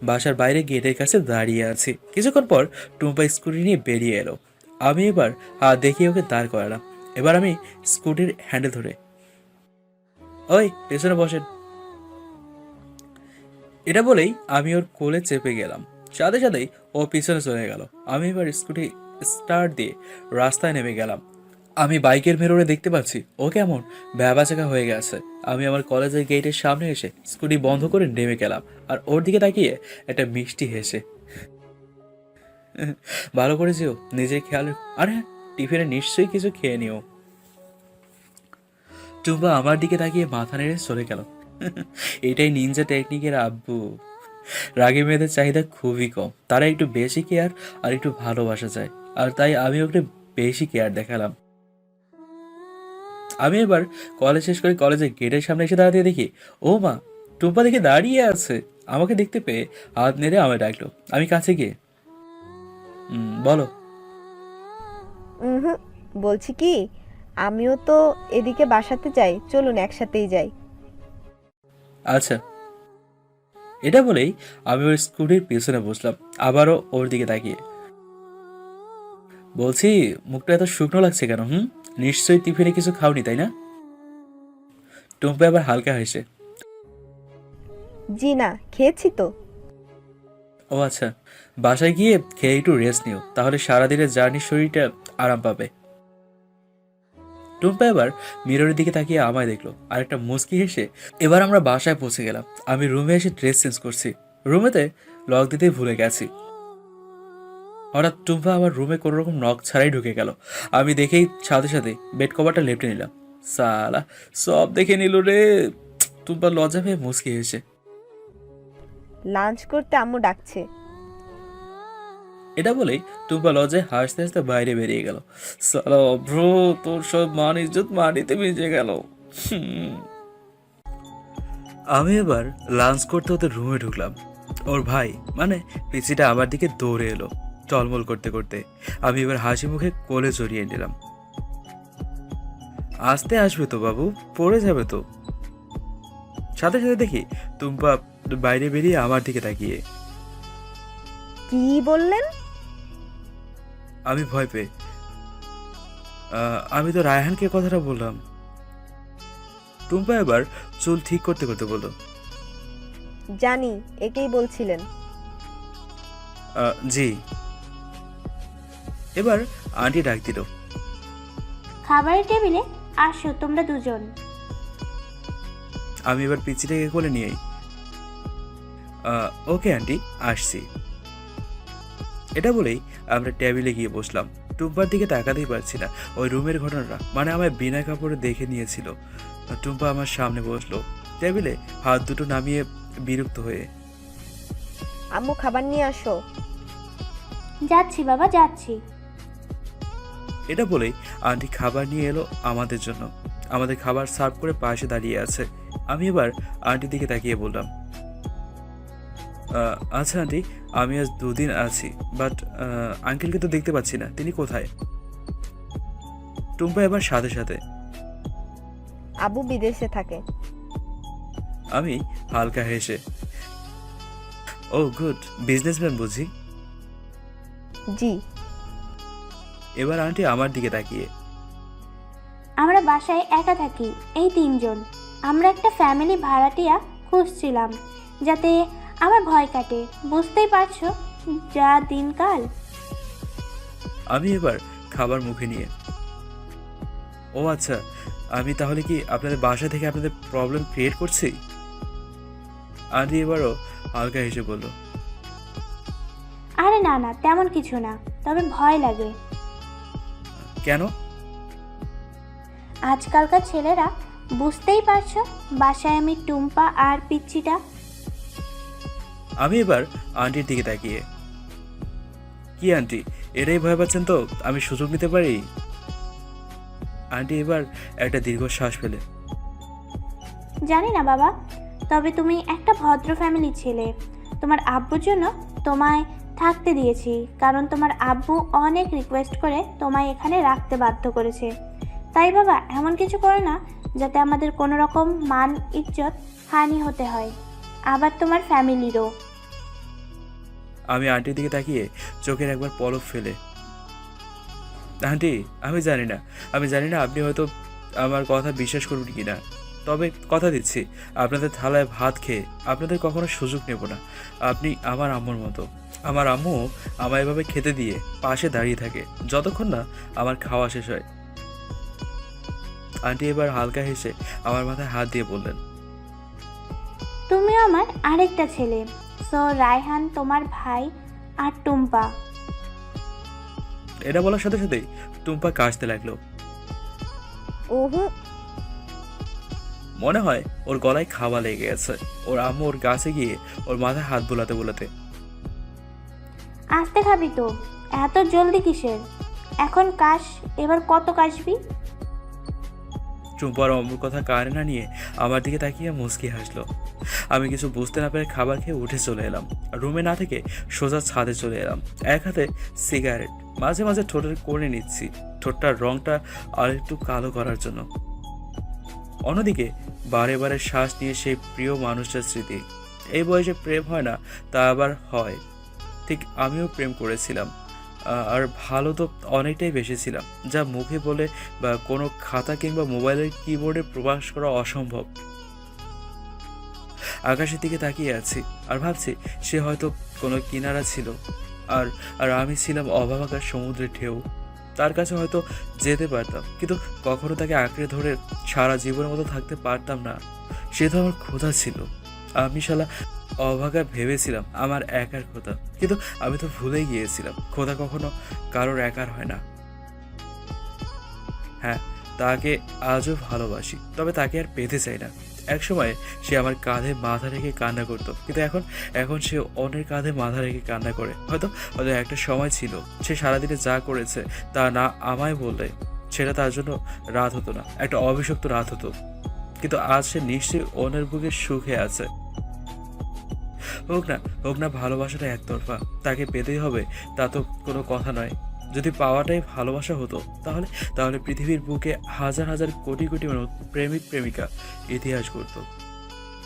বাসার বাইরে গেটের কাছে দাঁড়িয়ে আছি। কিছুক্ষণ পর টুম্পা স্কুটি নিয়ে বেরিয়ে এলো। আমি এবার হাত দেখিয়ে ওকে দাঁড় করালাম। এবার আমি স্কুটির হ্যান্ডেল ধরে, ওই পেছনে বসেন, এটা বলেই আমি ওর কোলে চেপে গেলাম। সাথে সাথেই ও পিছনে চলে গেল। আমি এবার স্কুটি স্টার্ট দিয়ে রাস্তায় নেমে গেলাম। আমি বাইকের মেররে দেখতে পাচ্ছি ও কেমন ভ্যাবাচাকা হয়ে গেছে। আমি আমার কলেজের গেটের সামনে এসে স্কুটি বন্ধ করে নেমে গেলাম, আর ওর দিকে তাকিয়ে একটা মিষ্টি হেসে, ভালো করেছিও, নিজের খেয়াল রেখো। আর হ্যাঁ, টিফিনে নিশ্চয়ই কিছু খেয়ে নিও। টুম্বা আমার দিকে তাকিয়ে মাথা নেড়ে চলে গেল। এটাই নিনজা টেকনিকের আব্বু। রাগী মেয়েদের চাহিদা খুবই কম, তারা একটু বেশি কেয়ার আর একটু ভালোবাসা চায়, আর তাই আমি ওকে বেশি কেয়ার দেখালাম। আমি এবার কলেজ শেষ করে কলেজের গেটের সামনে এসে দাঁড়াতে দেখি ও মা, টুম্পা দেখে দাঁড়িয়ে আছে। আমাকে দেখতে পেয়ে হাত নেড়ে আমায় ডাকলো। আমি কাছে গিয়ে, বলো। হুম, বলছি কি, আমিও তো এদিকে বাসাতে যাই, চলুন একসাথেই যাই। আচ্ছা। এটা বলেই আমি ওর স্কুটির পেছনে বসলাম, আবারও ওর দিকে তাকিয়ে বলছি, মুখটা এত শুকনো লাগছে কেন? নিশ্চয়ই টিফিনে কিছু খাওনি, তাই না? টুম্পা আবার হালকা হেসে, জি না, খেয়েছি তো। ও আচ্ছা, বাসায় গিয়ে খেয়ে একটু রেস্ট নিও, তাহলে সারাদিনের জার্নির শরীরটা আরাম পাবে। টুম্পা এবার মিররের দিকে তাকিয়ে আমায় দেখলো আর একটা মুচকি হেসে এবার আমরা বাসায় পৌঁছে গেলাম। আমি রুমে এসে ড্রেস চেঞ্জ করছি, রুমেতে লক দিতেই ভুলে গেছি। হঠাৎ টুম্পা আমার রুমে কোনো রকম নক ছাড়াই ঢুকে গেল। আমি দেখেই সাথে সাথে বেড কভারটা লেপটে নিলাম। সালা, সব দেখে নিল রে। টুম্পা লজ্জা পেয়ে মুচকি হেসে, লাঞ্চ করতে আম্মু ডাকছে। এটা বলেই টুম্পা লজ্জায় হাসতে হাসতে বাইরে বেরিয়ে গেল। সালা অভ্র, তোর সব মান ইজ্জত মাটিতে ভিজে গেল। আমি এবার লাঞ্চ করতে ওদের রুমে ঢুকলাম। ওর ভাই মানে পিচিটা আমার দিকে দৌড়ে এলো টলমল করতে করতে। আমি এবার হাসি মুখে কোলে জড়িয়ে নিলাম। আসতে আসবে তো বাবু, পড়ে যাবে তো। সাথে সাথে দেখি টুম্পা বাইরে বেরিয়ে আমার দিকে তাকিয়ে, কি বললেন? আমি ভয় পেয়ে, আমি তো রায়হানকে কথাটা বললাম। টুম্পা এবার চুল ঠিক করতে করতে বলল, জানি, একেই বলছিলেন। জি। এবার আন্টি ডাক দিল, খাবারের টেবিলে আসো তোমরা দুজন। আমি এবার পিচিটাকে কোলে নিয়েই, ওকে আন্টি, আসছি। এটা বলেই আমরা টেবিলে গিয়ে বসলাম। টুম্পার দিকে তাকাতেই পারছি না। ওই রুমের ঘটনাটা মানে আমায় বিনা কাপড়ে দেখে নিয়েছিল। টুম্পা আমার সামনে বসলো, টেবিলে হাত দুটো নামিয়ে বিরক্ত হয়ে, আম্মু খাবার নিয়ে আসো। যাচ্ছি বাবা, যাচ্ছি। এটা বলেই আন্টি খাবার নিয়ে এলো আমাদের জন্য। আমাদের খাবার সার্ভ করে পাশে দাঁড়িয়ে আছে। আমি এবার আন্টির দিকে তাকিয়ে বললাম, আচ্ছা আন্টি, আমি আজ 2 দিন আছি, বাট আঙ্কেলকে তো দেখতে পাচ্ছি না, তিনি কোথায়? টুম্পা এবার সাথে সাথে, আব্বু বিদেশে থাকে। আমি হালকা হেসে, ও গুড, বিজনেসম্যান বুঝি। জি। এবার আন্টি আমার দিকে তাকিয়ে, আমরা বাসায় একা থাকি, এই 3 জন। আমরা একটা ফ্যামিলি ভাড়াটিয়া খুঁজছিলাম, যাতে আমার ভয় কাটে। বুঝতেই পারছো যা দিনকাল। আমি এবার খাবার মুখে নিয়ে, ও আচ্ছা, আমি তাহলে কি আপনাদের বাসা থেকে আপনাদের প্রবলেম ক্রিয়েট করছি? আন্টি এবারও হালকা হেসে বলল, আরে না না, তেমন কিছু না, তবে ভয় লাগে। কেন? আজকালকার ছেলেরা বুঝতেই পারছো বাসায় আমি টুম্পা আর পিচ্ছিটা। আমি এবার আন্টির দিকে তাকিয়ে, কি আন্টি, এটাই ভয় পাচ্ছেন তো? আমি সুযোগ নিতে পারি? আন্টি এবার একটা দীর্ঘশ্বাস ফেলে, জানি না বাবা, তবে তুমি একটা ভদ্র ফ্যামিলির ছেলে। তোমার আব্বুর জন্য তোমায় থাকতে দিয়েছি, কারণ তোমার আব্বু অনেক রিকোয়েস্ট করে তোমায় এখানে রাখতে বাধ্য করেছে। তাই বাবা এমন কিছু করো না যাতে আমাদের কোনো রকম মান ইজ্জত হানি হতে হয়, আবার তোমার ফ্যামিলিরও। আমি আন্টির দিকে তাকিয়ে চোখের একবার পলক ফেলে, আন্টি আমি জানি না আপনি হয়তো আমার কথা বিশ্বাস করবেন কি না, তবে কথা দিচ্ছি আপনাদের থালায় ভাত খেয়ে আপনাদের কখনো সুযোগ নেব না। আপনি আমার আম্মুর মতো। আমার আম্মু আমায় এভাবে খেতে দিয়ে পাশে দাঁড়িয়ে থাকে যতক্ষণ না আমার খাওয়া শেষ হয়। আন্টি এবার হালকা হেসে আমার মাথায় হাত দিয়ে বললেন, তুমিও আমার আরেকটা ছেলে। সো রায়হান তোমার ভাই আর টুম্পা। এটা বলার সাথে সাথেই টুম্পা কাশতে লাগলো। ওহু, মনে হয় ওর গলায় খাওয়া লেগে গেছে। ওর আম্মু ওর কাছে গিয়ে ওর মাথায় হাত বোলাতে বোলাতে, আসতে খাবি তো, এত জলদি কিসের? এখন কাশ, এবার কত কাশবি? টুম্পার অম্মুর কথা কানে না নিয়ে আমার দিকে তাকিয়ে মুচকি হাসলো। আমি কিছু বুঝতে না পেরে খাবার খেয়ে উঠে চলে এলাম। রুমে না থেকে সোজা ছাদে চলে এলাম। এক হাতে সিগারেট, মাঝে মাঝে ঠোঁটের কোণে নিচ্ছি, ঠোঁটটার রংটা আর একটু কালো করার জন্য। অন্যদিকে বারে বারে শ্বাস নিয়ে সেই প্রিয় মানুষটার স্মৃতি। এই বয়সে প্রেম হয় না, তা আবার হয়। ঠিক আমিও প্রেম করেছিলাম, আর ভালো তো অনেকটাই বেশি ছিলাম, যা মুখে বলে বা কোনো খাতা কিংবা মোবাইলের কিবোর্ডে প্রকাশ করা অসম্ভব। আকাশের দিকে তাকিয়ে আছি আর ভাবছি সে হয়তো কোনো কিনারা ছিল, আর আর আমি ছিলাম অবাবাকার সমুদ্রের ঢেউ। তার কাছে হয়তো যেতে পারতাম, কিন্তু কখনো তাকে আঁকড়ে ধরে সারা জীবনের মতো থাকতে পারতাম না। সে তো আমার খোদা ছিল। আমি শালা অভাগা ভেবেছিলাম আমার একার খোদা, কিন্তু আমি তো ভুলেই গিয়েছিলাম খোদা কখনো কারোর একার হয় না। হ্যাঁ, তাকে আজও ভালোবাসি, তবে তাকে আর পেতে চাই না। একসময় সে আমার কাঁধে মাথা রেখে কান্না করতো, কিন্তু এখন সে অন্যের কাঁধে মাথা রেখে কান্না করে। হয়তো হয়তো একটা সময় ছিল সে সারাদিনে যা করেছে তা না আমায় বললে সেটা তার জন্য রাত হতো না, একটা অভিশপ্ত রাত হতো। কিন্তু আজ সে নিশ্চয়ই অন্যের বুকে সুখে আছে। হোক না ভালোবাসাটা একতরফা, তাকে পেতেই হবে তা তো কোনো কথা নয়। যদি পাওয়াটাই ভালোবাসা হতো তাহলে তাহলে পৃথিবীর বুকে হাজার হাজার কোটি কোটি প্রেমিক প্রেমিকা ইতিহাস করত।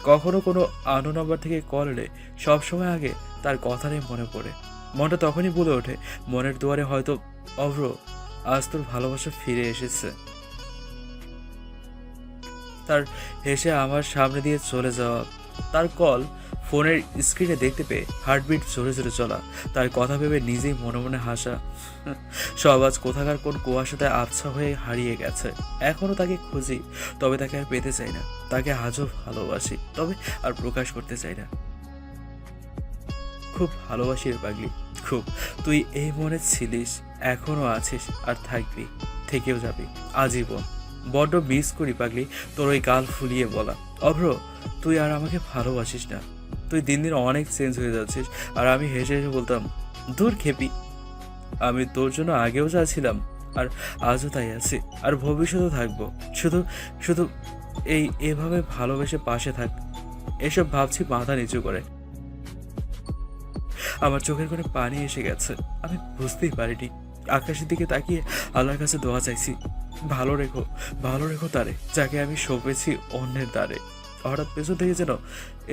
কখনো কোনো আনো নাম্বার থেকে কল এলে সবসময় আগে তার কথাটাই মনে পড়ে। মনটা তখনই বলে ওঠে, মনের দুয়ারে হয়তো অভ্র, আজ তোর ভালোবাসা ফিরে এসেছে। তার হেসে আমার সামনে দিয়ে চলে যাওয়া, তার কল ফোনের স্ক্রিনে দেখতে পেয়ে হার্টবিট জোরে জোরে চলা, তার কথা ভেবে নিজেই মনে মনে হাসা। সব আজ কোথাকার কোন কুয়াশাতে আবছা হয়ে হারিয়ে গেছে। এখনো তাকে খুঁজি, তবে তাকে আর পেতে চাই না। তাকে আজও ভালোবাসি, তবে আর প্রকাশ করতে চাই না। খুব ভালোবাসি রে পাগলি, খুব। তুই এই মনে ছিলিস, এখনো আছিস, আর থাকবি, থেকেও যাবি আজীবন। বড্ড মিস করি পাগলি তোর ওই গাল ফুলিয়ে বলা, অভ্র তুই আর আমাকে ভালোবাসিস না। তুই দিন দিন অনেক চেঞ্জ হয়ে যাচ্ছিস। আর আমি হেসে হেসে বলতাম, দূর খেপি, আমি তোর জন্য আগেও যা ছিলাম আর আজও তাই আছি, আর ভবিষ্যতেও থাকবো। শুধু শুধু এভাবে ভালোবেসে পাশে থাক। এসব ভাবছি মাথা নিচু করে। আমার চোখের কোণে পানি এসে গেছে, আমি বুঝতেই পারিনি। আকাশের দিকে তাকিয়ে আল্লাহর কাছে দোয়া চাইছি, ভালো রেখো তারে, যাকে আমি সঁপেছি অন্যের দ্বারে। হঠাৎ পেছন থেকে যেন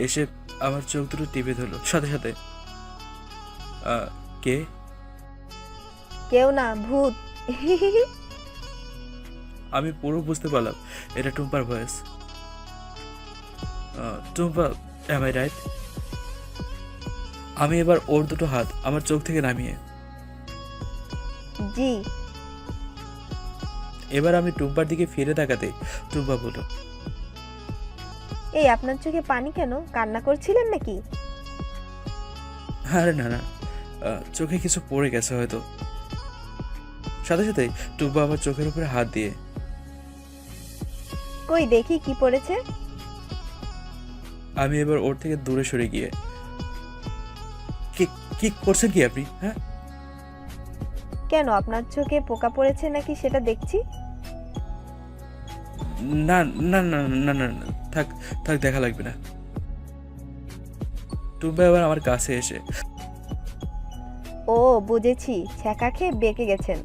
এসে আমার চোখ দুটো টিপে ধরলো, সাথে সাথে কে? কেউ না, ভূত। আমি পুরো বুঝতে পারলাম এটা টুম্পার ভয়েস। Tumpa, am I right? আমি এবার ওর দুটো হাত আমার চোখ থেকে নামিয়ে, জি। এবার আমি টুম্পার দিকে ফিরে তাকাতে টুম্পা বলল, এই আপনার চোখে পানি কেন? কান্না করছিলেন নাকি? আরে না, চোখে কিছু পড়ে গেছে হয়তো। সাথে সাথে টুম্পা আমার চোখের উপরে হাত দিয়ে, কই দেখি কি পড়েছে। আমি এবার ওর থেকে দূরে সরে গিয়ে, কি কি করছেন কি আপনি? হ্যাঁ, কেন, আপনার চোখে পোকা পড়েছে নাকি সেটা দেখছি। না না না না না না, থাক থাক, দেখা লাগবে না। টুম্পা এবার আমার কাছে এসে, ও বুঝেছি, ছ্যাঁকা খেয়ে বেঁকে গেছেন।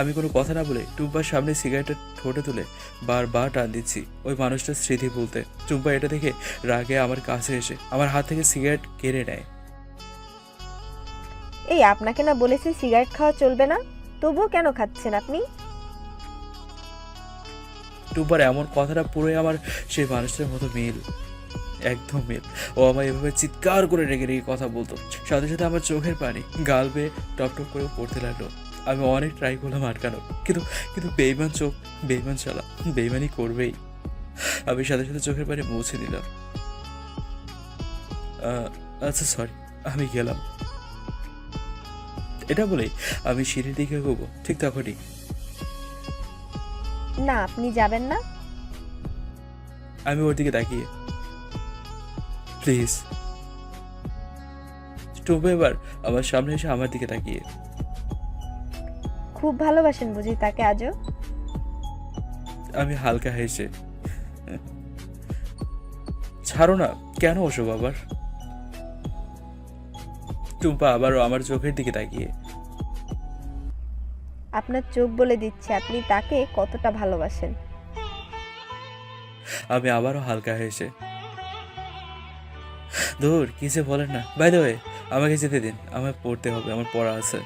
আমি কোনো কথা না বলে টুম্পার সামনে সিগারেটের ঠোঁটে তুলে বারবার টান দিচ্ছি ওই মানুষটার স্মৃতি বলতে। টুম্পা এটা দেখে রাগে আমার কাছে এসে আমার হাত থেকে সিগারেট কেড়ে নেয়। এই আপনাকে না বলেছি সিগারেট খাওয়া চলবে না, তবুও কেন খাচ্ছেন আপনি? টুম্পার এমন কথাটা পুরোই আমার সেই মানুষটার মতো মিল, একদম মিল। ও আমায় এভাবে চিৎকার করে রেগে রেগে কথা বলতো, সাথে সাথে আমার চোখের পানি গাল বেয়ে টপ টপ করে পড়তে লাগলো। আমি অনেক ট্রাই করলাম আটকানো, কিন্তু কিন্তু বেইমান চোখ, বেইমান চালা, বেইমানি করবেই। আমি সাথে সাথে চোখের পানি মুছে দিলাম। আচ্ছা সরি, আমি গেলাম। এটা বলেই আমি সিঁড়ির দিকে এগোবো, ঠিক তখনই না, আপনি যাবেন না। আমি ওর দিকে তাকিয়ে, প্লিজ। টুম্পা এবার আমার সামনে এসে আমার দিকে তাকিয়ে, খুব ভালোবাসেন বুঝি তাকে আজও? আমি হালকা হেসে, ছাড়ো না, কেন ওসব আবার? টুম্পা আবারও আমার চোখের দিকে তাকিয়ে, আপনার চোখ বলে দিচ্ছে আপনি তাকে কতটা ভালোবাসেন। আমি আবারও হালকা হেসে, ধুর কি যে বলেন না। বাই দ্য ওয়ে, আমাকে যেতে দিন, আমায় পড়তে হবে, আমার পড়া আছে।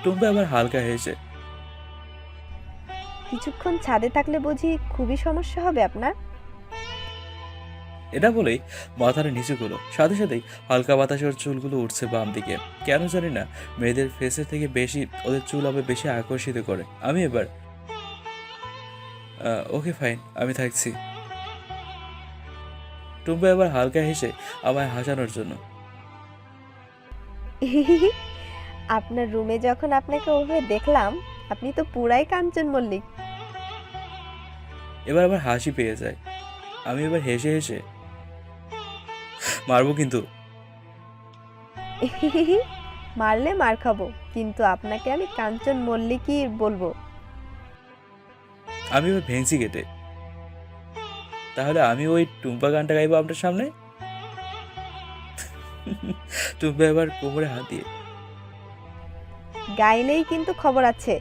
টুম্পা আবার হালকা হেসে, কিছুক্ষণ ছাদে থাকলে বুঝি খুবই সমস্যা হবে আপনার। এটা বলেই মাথাটা নিচু করলো, সাথে সাথেই হালকা বাতাসে ওর চুলগুলো উঠছে বাম দিকে। কেন জানি না, মেয়েদের ফেসের থেকে বেশি ওদের চুল আবার বেশি আকর্ষিত করে। আমি এবার, ওকে ফাইন, আমি থাকছি। টুম্পা এবার হালকা হেসে আমায় হাসানোর জন্য, আপনার রুমে যখন আপনাকে ওভাবে দেখলাম, আপনি তো পুরাই কাঞ্চন মল্লিক। এবার আমার হাসি পেয়ে যায়। আমি এবার হেসে হেসে, মারবো কিন্তু। মারলে মার খাবো, কিন্তু আপনাকে আমি কাঞ্চন মল্লিকই বলবো। আমি এবার ভেঙচি কেটে, তাহলে আমি ওই টুম্পা গানটা গাইবো আপনার সামনে। টুম্পা এবার কোমরে হাত দিয়ে, গাইলেই কিন্তু খবর আছে।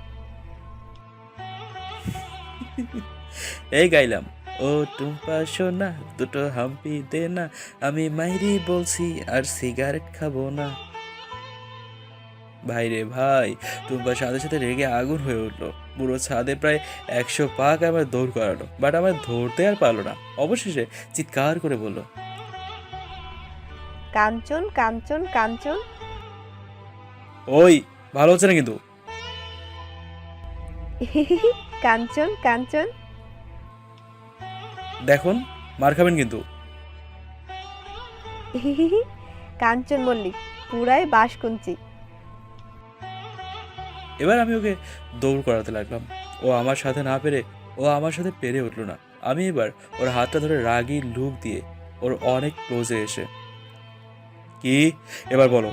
এই গাইলাম, ও টুম্পা সোনা দুটো হাম্পি দে না, আমি মাইরি বলছি আর সিগারেট খাবো না। ভাই রে ভাই, টুম্পার সাথে সাথে রেগে আগুন হয়ে উঠলো। পুরো ছাদে প্রায় 100 পাক আমার দৌড় করালো, বাট আমার ধরতে আর পারলো না। অবশেষে চিৎকার করে বলল, কাঞ্চন কাঞ্চন কাঞ্চন। ওই ভালো হচ্ছে না কিন্তু। কাঞ্চন কাঞ্চন। দেখুন, মার খাবেন কিন্তু। কাঞ্চন মল্লিক, পুরাই বাঁশকুঞ্চি। এবার আমি ওকে দৌড় করাতে লাগলাম। ও আমার সাথে পেরে উঠলো না। আমি এবার ওর হাতটা ধরে রাগী লুক দিয়ে ওর অনেক ক্লোজে এসে, কি এবার বলো।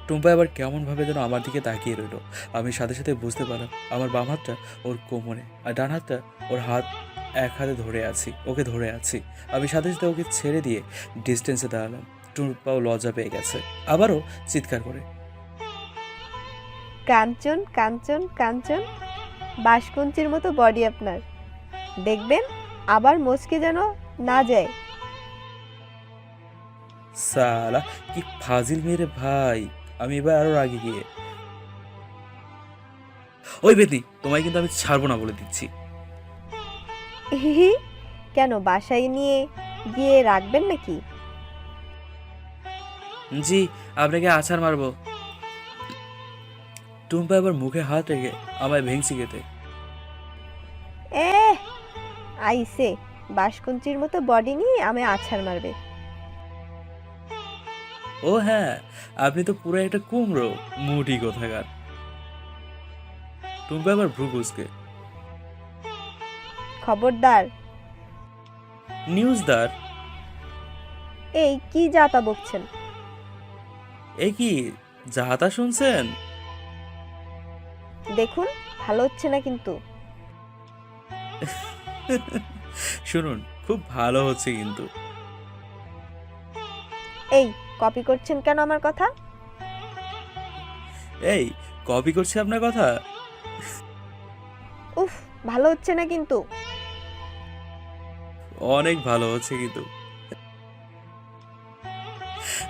টুম্পা এবার কেমন ভাবে যেন আমার দিকে তাকিয়ে রইলো। আমি সাথে সাথে বুঝতে পারলাম আমার বাম হাতটা ওর কোমরে আর ডান হাতটা ওর হাত এক হাতে ওকে ধরে আছি। আমি সাথে সাথে ওকে ছেড়ে দিয়ে ডিস্টেন্সে দাঁড়ালাম। টুম্পাও লজ্জা পেয়ে গেছে, আবারও চিৎকার করে, কাঞ্চন কাঞ্চন কাঞ্চন। বাঁশকুঞ্চির মতো বডি আপনার, দেখবেন আবার মস্কে যেন না যায়। সালা কি ফাজিল মেরে ভাই। আমি এবার আরো রাগে গিয়ে, ওই বেদি, তোমায় কিন্তু আমি ছাড়বো না বলে দিচ্ছি। কেন, বাসায় নিয়ে গিয়ে রাখবেন নাকি? জি, আপনাকে আছাড় মারবো। টুম্পা এবার মুখে হাত রেখে আমায় ভেঙচি খেতে, এ আইসে, বাঁশকুঞ্চির মতো বডি নিয়ে আমি আছাড় মারবে। ও হ্যাঁ, আপনি তো পুরো একটা কুমড়ো মুটি কোথাকার। টুম্পা আবার ভ্রু কুঁচকে। খবরদার। নিউজদার। এই কি যা তা বকছেন? এ কি যাহাতা শুনছেন? দেখুন, ভালো হচ্ছে না কিন্তু। শুনুন, খুব ভালো হচ্ছে কিন্তু। এই, কপি করছেন কেন আমার কথা? এই, কপি করছে আপনার কথা? উফ, ভালো হচ্ছে না কিন্তু। অনেক ভালো হচ্ছে কিন্তু।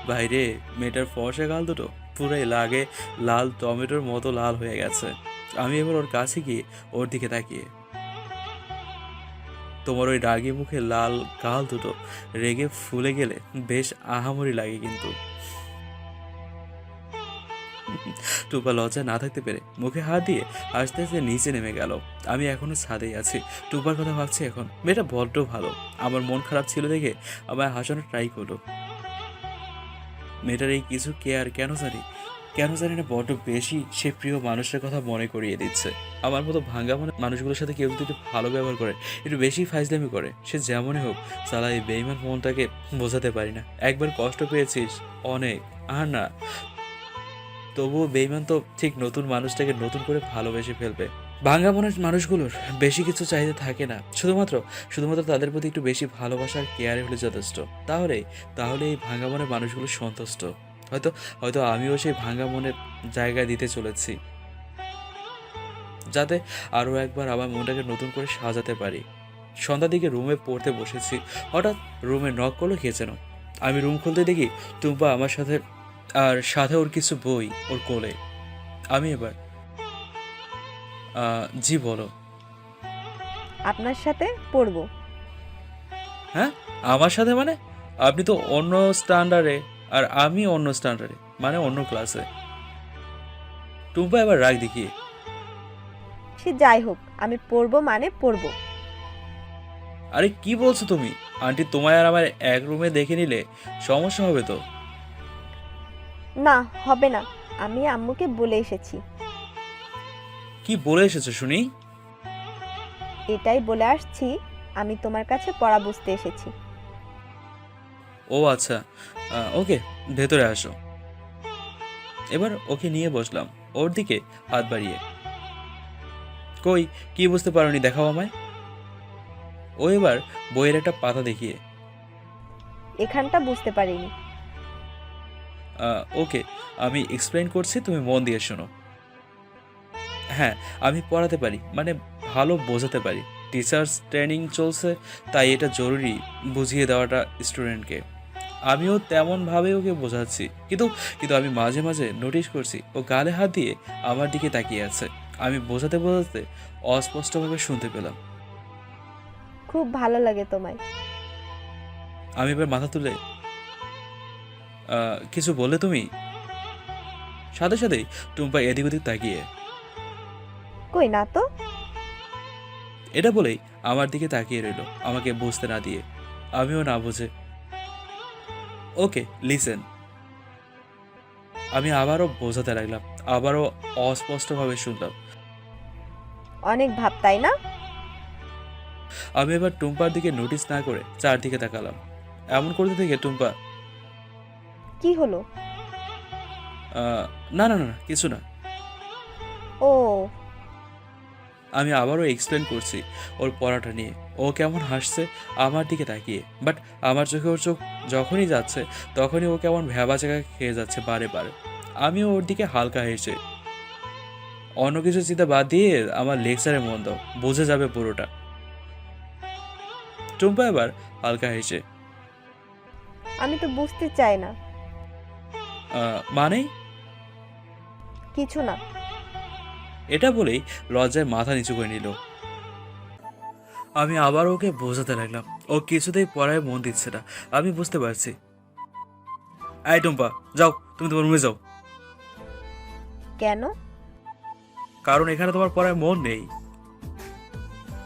বাইরে মেয়েটার ফর্সা গাল দুটো পুরাই লাগে লাল টমেটোর মতো লাল হয়ে গেছে। আমি এবার ওর কাছে গিয়ে ওর দিকে তাকিয়ে, তোমার ওই রাগী মুখে লাল গাল দুটো রেগে ফুলে গেলে বেশ আহামরি লাগে কিন্তু। টুপা লজ্জা না থাকতে পেরে মুখে হাত দিয়ে আস্তে আস্তে নিচে নেমে গেল। আমি এখনো ছাদেই আছি, টুপার কথা ভাবছি এখন। মেয়েটা বড্ড ভালো। আমার মন খারাপ ছিল দেখে আমায় হাসানোর ট্রাই করলো। মেয়েটার এই কিছু কেয়ার কেন জানি না বড্ড বেশি সে প্রিয় মানুষের কথা মনে করিয়ে দিচ্ছে। আমার মতো ভাঙ্গা মনে মানুষগুলোর সাথে কেউ যদি একটু ভালো ব্যবহার করে, একটু বেশি ফাইজলামি করে, সে যেমনই হোক সালা এই বেইমান মনটাকে বোঝাতে পারি না। একবার কষ্ট পেয়েছিস অনেক, আর না, তবুও বেইমান তো ঠিক নতুন মানুষটাকে নতুন করে ভালোবেসে ফেলবে। ভাঙ্গা মনের মানুষগুলোর বেশি কিছু চাইতে থাকে না, শুধুমাত্র তাদের প্রতি একটু বেশি ভালোবাসা আর কেয়ারে হলে যথেষ্ট। তাহলে এই ভাঙ্গা মনের মানুষগুলো সন্তুষ্ট। হয়তো হয়তো আমিও সেই ভাঙ্গা মনের জায়গায় দিতে চলেছি, যাতে আরও একবার আমার মনটাকে নতুন করে সাজাতে পারি। সন্ধ্যার দিকে রুমে পড়তে বসেছি, হঠাৎ রুমে নক করলো কে যেন। আমি রুম খুলতে দেখি টুম্পা আমার সাথে, আর সাথে ওর কিছু বই ওর কোলে। আমি এবার জি বলো। আপনার সাথে পড়বো। হ্যাঁ, আমার সাথে মানে? আপনি তো অন্য স্ট্যান্ডার্ডে আর আমি অন্য স্ট্যান্ডার্ডে, মানে অন্য ক্লাসে। টুম্পা এবার রাগ দেখিয়ে, সে যাই হোক, আমি পড়বো মানে পড়বো। আরে কি বলছো তুমি? আন্টি তোমায় আর আমার এক রুমে দেখে নিলে সমস্যা হবে তো। না, হবে না। আমি আম্মুকে বলে এসেছি। কি বলে এসেছো শুনি? এটাই বলে আসছি, আমি তোমার কাছে পড়া বুঝতে এসেছি। ও আচ্ছা, ওকে, ভেতরে আসো। এবার ওকে নিয়ে বসলাম ওর দিকে হাত বাড়িয়ে। কই, কি বুঝতে পারোনি দেখাও আমায়। ও এবার বইয়ের একটা পাতা দেখিয়ে, এখানটা বুঝতে পারিনি। ওকে, আমি এক্সপ্লেন করছি, তুমি মন দিয়ে শোনো। হ্যাঁ, আমি পড়াতে পারি, মানে ভালো বোঝাতে পারি। টিচার্স ট্রেনিং চলছে, তাই এটা জরুরি বুঝিয়ে দেওয়াটা স্টুডেন্টকে। আমিও তেমনভাবে ওকে বোঝাচ্ছি, কিন্তু কিন্তু আমি মাঝে মাঝে নোটিশ করছি ও গালে হাত দিয়ে আমার দিকে তাকিয়ে আছে। আমি বোঝাতে বোঝাতে অস্পষ্টভাবে শুনতে পেলাম। খুব ভালো লাগে তোমায়। আমি এবার মাথা তুলে, কিছু বললে তুমি? সাথে সাথেই টুম্পা এদিক ওদিক তাকিয়ে, কই না তো। এটা বলেই আমার দিকে তাকিয়ে রইল আমাকে বুঝতে না দিয়ে। আমিও না বুঝে, ওকে লিসেন। আমি আবারও বোঝাতে লাগলাম, আবারও অস্পষ্টভাবে শুনলাম। অনেক ভাব, তাই না? আমি এবার টুম্পার দিকে নোটিস না করে চারদিকে তাকালাম। এমন করতে থেকে টুম্পা, কি হলো? না না না না, কিছু না। ও, আমি আবারও এক্সপ্লেন করছি ওর পড়াটা নিয়ে। ও কেমন হাসছে আমার দিকে তাকিয়ে, বাট আমার চোখে ওর চোখ যখনই যাচ্ছে তখনই ও কেমন ভ্যাবা জায়গা খেয়ে যাচ্ছে বারে বারে। আমিও ওর দিকে হালকা হেসে, অন্য কিছু চিন্তা বাদ দিয়ে আমার লেকচারে মন দাও, বুঝে যাবে পুরোটা। টুম্পা এবার হালকা হেসে, আমি তো বুঝতে চাই না। মানে? কিছু না। এটা বলেই লজ্জায় মাথা নিচু করে নিল। আমি আবার ওকে বোঝাতে লাগলাম, ও কিছুতেই পড়ায় মন দিচ্ছে না, আমি বুঝতে পারছি। এই টুম্পা, যাও, তুমি তোমার রুমে যাও। কেন? কারণ এখানে তোমার পড়ায় মন নেই।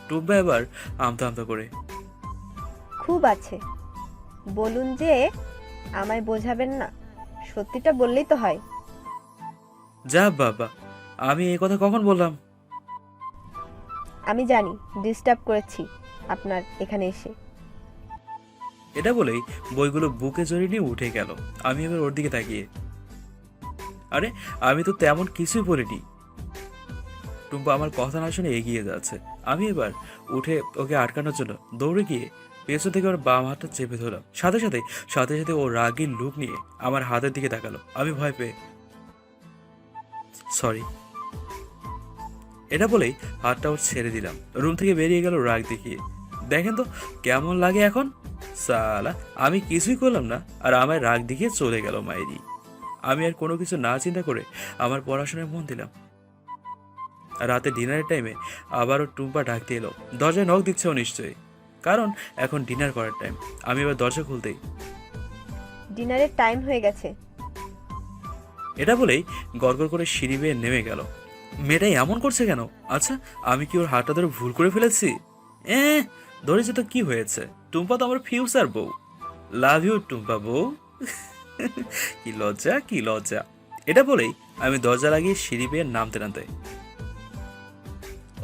টুম্পা এবার আমতা আমতা করে, খুব আছে। বলুন যে আমায় বোঝাবেন না, সত্যিটা বললেই তো হয়। যা বাবা, আমি এই কথা কখন বললাম? আমি জানি ডিস্টার্ব করেছি আপনার এখানে এসে। এটা বলেই বইগুলো বুকে জড়িয়ে নিয়ে উঠে গেল। আমি এবার ওর দিকে তাকিয়ে, আরে আমি তো তেমন কিছুই বলিনি। টুম্পা আমার কথা না শুনে এগিয়ে যাচ্ছে। আমি এবার উঠে ওকে আটকানোর জন্য দৌড়ে গিয়ে পেছন থেকে ওর বাম হাতটা চেপে ধরলাম। সাথে সাথে সাথে সাথে ও রাগীর লুক নিয়ে আমার হাতের দিকে তাকালো। আমি ভয় পেয়ে সরি এটা বলেই হাতটা ওর ছেড়ে দিলাম। রুম থেকে বেরিয়ে গেল রাগ দেখিয়ে। দেখেন তো কেমন লাগে এখন। সালা আমি কিছুই করলাম না আর আমায় রাগ দেখিয়ে চলে গেল মায়েরি। আমি আর কোনো কিছু না চিন্তা করে আমার পড়াশোনায় মন দিলাম। রাতে ডিনারের টাইমে আবারও টুম্পা ডাকতে এলো। দরজায় নক দিচ্ছে ও নিশ্চয়ই, কারণ এখন ডিনার করার টাইম। আমি এবার দরজা খুলতেই ডিনারের টাইম হয়ে গেছে। এটা বলেই গড়গড় করে সিঁড়ি বেয়ে নেমে গেল। মেয়েটাই এমন করছে কেন? আচ্ছা আমি কি ওর হাতটা ধরে ভুল করে ফেলেছি? ধরেছে তো কি হয়েছে, টুম্পা তো আমার ফিউচার বউ। লাভ ইউ টুম্পা বউ। কি লজ্জা কি লজ্জা। এটা বলেই আমি দরজা লাগিয়ে সিঁড়ি বেয়ে নামতে নামতে,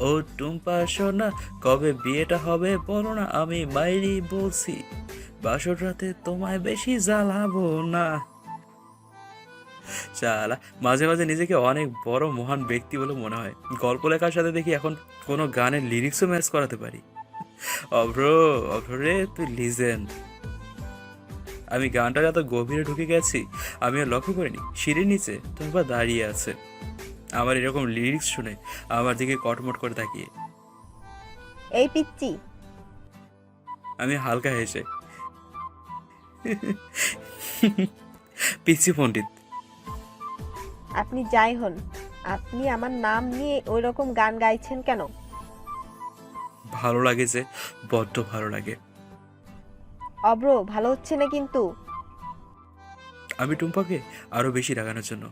ও টুম্পা সোনা কবে বিয়েটা হবে বলো না, আমি মাইরি বলছি বাসর রাতে তোমায় বেশি জ্বালাবো না। চালা মাঝে মাঝে নিজেকে অনেক বড় মহান ব্যক্তি বলে মনে হয়। গল্প লেখার সাথে দেখি এখন কোনো গানের লিরিক্সও ম্যাচ করাতে পারি। অভ্র অভ্র রে তুই লিজেন্ড। আমি গানটার এত গভীরে ঢুকে গেছি আমি আর লক্ষ্য করিনি সিঁড়ির নিচে টুম্পা দাঁড়িয়ে আছে আমার এরকম লিরিক্স শুনে আমার দিকে কটমট করে তাকিয়ে। এই পিচ্চি, আমি হালকা হেসে, পিচ্ছি পণ্ডিত। আপনি যাই হন, আপনি আমার নাম নিয়ে ওই রকম গান গাইছেন কেন? ভালো লাগে যে, বড্ড ভালো লাগে। অব্র ভালো হচ্ছে না কিন্তু। আমি টুম্পাকে আরো বেশি রাগানোর জন্য,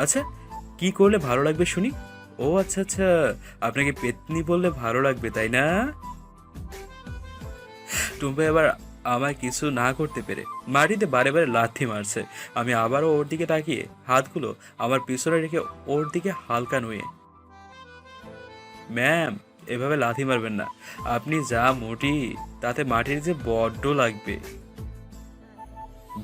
আচ্ছা কি করলে ভালো লাগবে শুনি? ও আচ্ছা আচ্ছা আপনাকে পেতনি বললে ভালো লাগবে তাই না? টুম্পা এবার আমায় কিছু না করতে পেরে মাটিতে বারে বারে লাথি মারছে। আমি আবারও ওর দিকে তাকিয়ে হাতগুলো আমার পিছনে রেখে ওর দিকে হালকা নুয়ে, ম্যাম এভাবে লাথি মারবেন না, আপনি যা মোটি তাতে মাটির যে বড্ড লাগবে।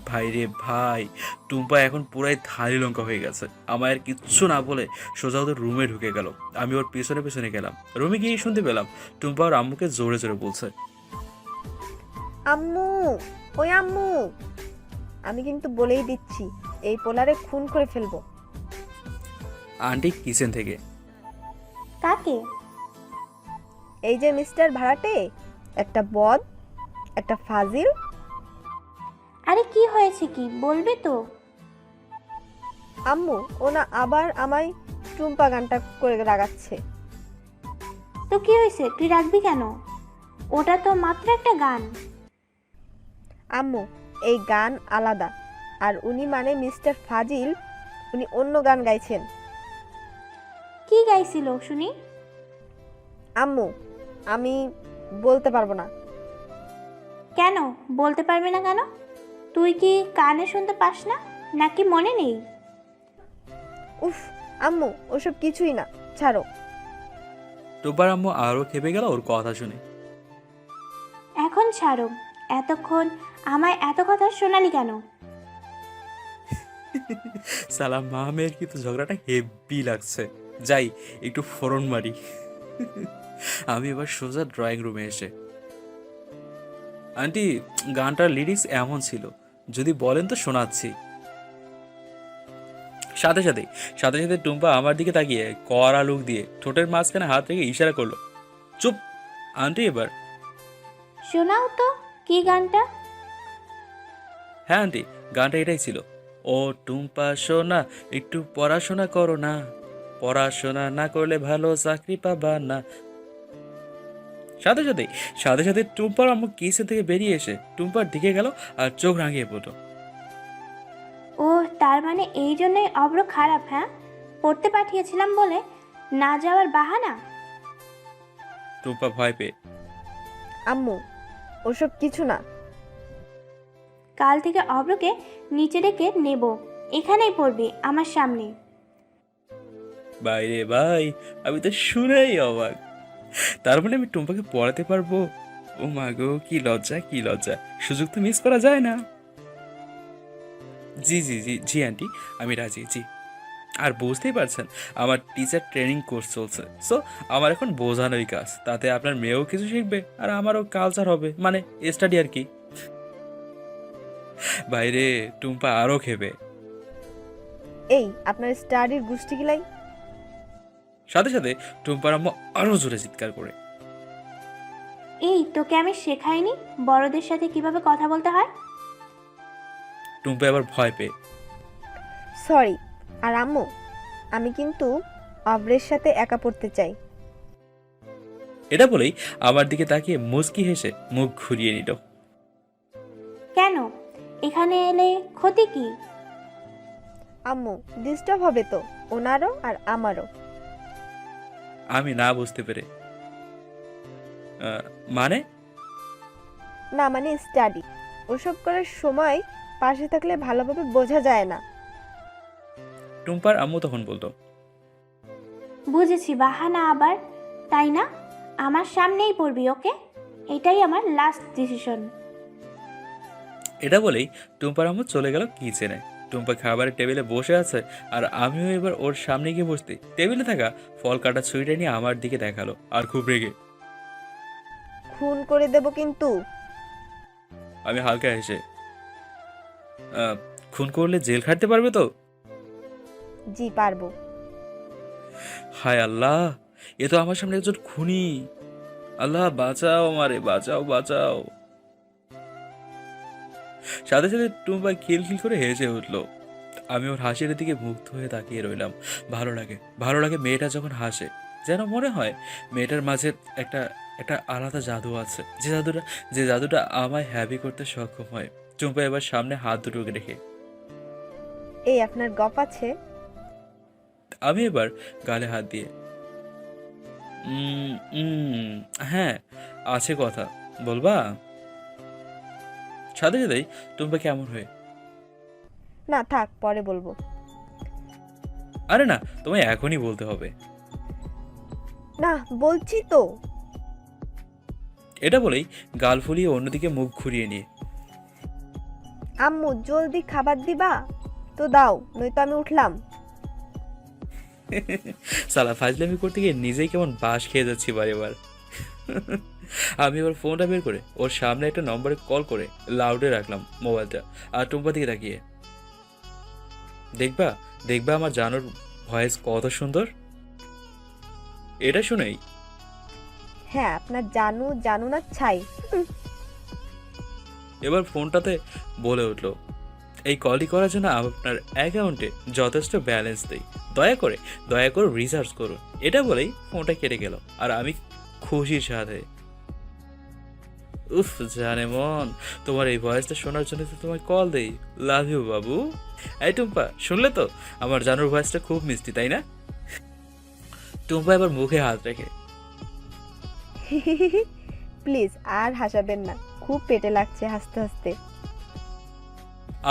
ভাই রে ভাই, টুম্পা এখন পুরাই থালি লঙ্কা হয়ে গেছে। আমায় আর কিচ্ছু না বলে সোজা ওদের রুমে ঢুকে গেল। আমি ওর পিছনে পিছনে গেলাম। রুমে গিয়ে শুনতে পেলাম টুম্পা ওর আম্মুকে জোরে জোরে বলছে, আম্মু, ওই আম্মু, আমি কিন্তু বলেই দিচ্ছি এই পোলারে খুন করে ফেলবো। আন্টি কিচেন থেকে, কাকে? এই যে মিস্টার ভাড়াটে, একটা বদ, একটা ফাজিল। আরে কি হয়েছে কি বলবি তো? আম্মু ও না আবার আমায় টুম্পা গানটা করে রাগাচ্ছে। তো কি হয়েছে, তুই রাখবি কেন? ওটা তো মাত্র একটা গান। আম্মু এই গান আলাদা, আর উনি মানে মিস্টার ফাজিল, উনি অন্য গান গাইছেন। কি গাইছিল শুনি? আম্মু আমি বলতে পারবো না। কেন বলতে পারবি না কেন? তুই কি কানে শুনতে পাস না নাকি মনে নেই? উফ আম্মু ওসব কিছুই না, ছাড়ো। টুম্পার আম্মু আরও খেপে গেল ওর কথা শুনে। এখন ছাড়ো, এতক্ষণ আমায় এত কথা শোনালি কেন? সালাম মা মেয়ের কিন্তু ঝগড়াটা হেভি লাগছে, যাই একটু ফোরন মারি। আমি এবার সোজা ড্রয়িং রুমে এসে, আন্টি গানটার লিরিক্স এমন ছিল যদি বলেন তো শোনাচ্ছি। সাথে সাথে সাথে সাথে টুম্পা আমার দিকে তাকিয়ে কড়া লুক দিয়ে ঠোঁটের মাঝখানে হাত রেখে ইশারা করলো, চুপ। আন্টি এবার, শোনাও তো কি গানটা? হ্যাঁ আন্টি গানটা এটাই ছিল, ও টুম্পা সোনা একটু পড়াশোনা করো না, পড়াশোনা না করলে ভালো চাকরি পাবা না। সাথে সাথে সাথে সাথে টুম্পার আম্মু কিচেন থেকে বেরিয়ে এসে টুম্পার দিকে গেল আর চোখ রাঙিয়ে পড়ল। ও তার মানে এই জন্যই অব্র খারাপ? হ্যাঁ, পড়তে পাঠিয়েছিলাম বলে না যাওয়ার বাহানা? টুম্পা ভয় পেয়ে, আম্মু ওসব কিছু না। কাল থেকে অব্রকে নিচে ডেকে নেব, এখানেই পড়বি আমার সামনে। বাইরে ভাই, আমি তো শুনেই অবাক। তার মানে আমি টুম্পাকে পড়াতে পারবো? ও মা গো, কি লজ্জা কি লজ্জা, সুযোগ তো মিস করা যায় না। জি জি জি জি আন্টি, আমি রাজি, জি। আর বুঝতেই পারছেন, আমার টিচার ট্রেনিং কোর্স চলছে, সো আমার এখন বোঝানোই কাজ। তাতে আপনার মেয়েও কিছু শিখবে আর আমারও কালচার হবে, মানে স্টাডি আর কি। বাইরে টুম্পা আরও খেবে। এই আপনার স্টাডির গুষ্টি গিলাই। সাথে সাথে টুম্পার আম্মু আরও জোরে চিৎকার করে। এই তোকে আমি শেখাইনি বড়দের সাথে কিভাবে কথা বলতে হয়? টুম্পা আবার ভয় পেয়ে, সরি। আর আম্মু, আমি কিন্তু অব্রের সাথে একা পড়তে চাই। এটা বলেই আমার দিকে তাকিয়ে মুচকি হেসে মুখ ঘুরিয়ে নিল। কেন? এখানে এলে ক্ষতি কি? আম্মু, ডিস্টার্ব হবে তো, ওনারও আর আমারও। আমি না বুঝতে পেরে, মানে? না মানে স্টাডি, ওসব করার সময় পাশে থাকলে ভালোভাবে বোঝা যায় না। টুম্পার আম্মু তখন বলতো, বুঝেছি, বাহানা আবার, তাই না? আমার সামনেই পড়বি, ওকে? এটাই আমার লাস্ট ডিসিশন। এটা বলেই টুম্পার আম্মু চলে গেল কিচেনে। টুম্পা খাবারের টেবিলে বসে আছে, আর আমিও এবার ওর সামনে গিয়ে বসতে টেবিলে থাকা ফল কাটা ছুরিটা নিয়ে আমার দিকে দেখালো, আর খুব রেগে। খুন করে দেব কিন্তু। আমি হালকা হেসে, খুন করলে জেল খাটতে পারবে তো? জি পারবো। হায় আল্লাহ, এ তো আমার সামনে একজন খুনি। আল্লাহ বাঁচাও আমারে, বাঁচাও বাঁচাও। সাথে সাথে টুম্পা খিলখিল করে হেসে উঠলো। আমি ওর হাসির দিকে মুগ্ধ হয়ে তাকিয়ে রইলাম। ভালো লাগে, ভালো লাগে মেয়েটা যখন হাসে। যেন মনে হয় মেয়েটার মাঝে একটা একটা আলাদা জাদু আছে, যে জাদুটা আমায় হ্যাপি করতে সক্ষম হয়। টুম্পা এবার সামনে হাত দুটো রেখে, এই আপনার গপ আছে? আমি এবার গালে হাত দিয়ে, হ্যাঁ আছে, কথা বলবা? সাথে সাথেই টুম্পা কেমন হয়ে, না থাক, পরে বলবো। আরে না, তোমায় এখনই বলতে হবে। না বলছি তো। এটা বলেই গাল ফুলিয়ে অন্যদিকে মুখ ঘুরিয়ে নিয়ে, আম্মু জলদি খাবার দিবা তো দাও, নয়তো আমি উঠলাম। সালা ফাজলামি করতে গিয়ে নিজেই কেমন বাঁশ খেয়ে যাচ্ছি বারে বার। আমি এবার ফোনটা বের করে ওর সামনে একটা নম্বরে কল করে লাউডে রাখলাম মোবাইলটা, আর টুম্পা দিকে তাকিয়ে, দেখবা দেখবা আমার জানুর ভয়েস কত সুন্দর। এটা শুনেই হ্যাঁ, আপনার জানু জানু না ছাই। এবার ফোনটাতে বলে উঠলো, এই কলটি করার জন্য আপনার অ্যাকাউন্টে যথেষ্ট ব্যালেন্স দেই, দয়া করে রিচার্জ করুন। এটা বলেই ফোনটা কেটে গেল, আর আমি খুশির সাথে, উফ জানে মন, তোমার এই ভয়েসটা শোনার জন্য তো তোমায় কল দেই। লাভ ইউ বাবু। এই টুম্পা, শুনলে তো আমার জানুর ভয়েসটা খুব মিষ্টি, তাই না? টুম্পা এবার মুখে হাত রেখে, প্লিজ আর হাসাবেন না, খুব পেটে লাগছে হাসতে হাসতে।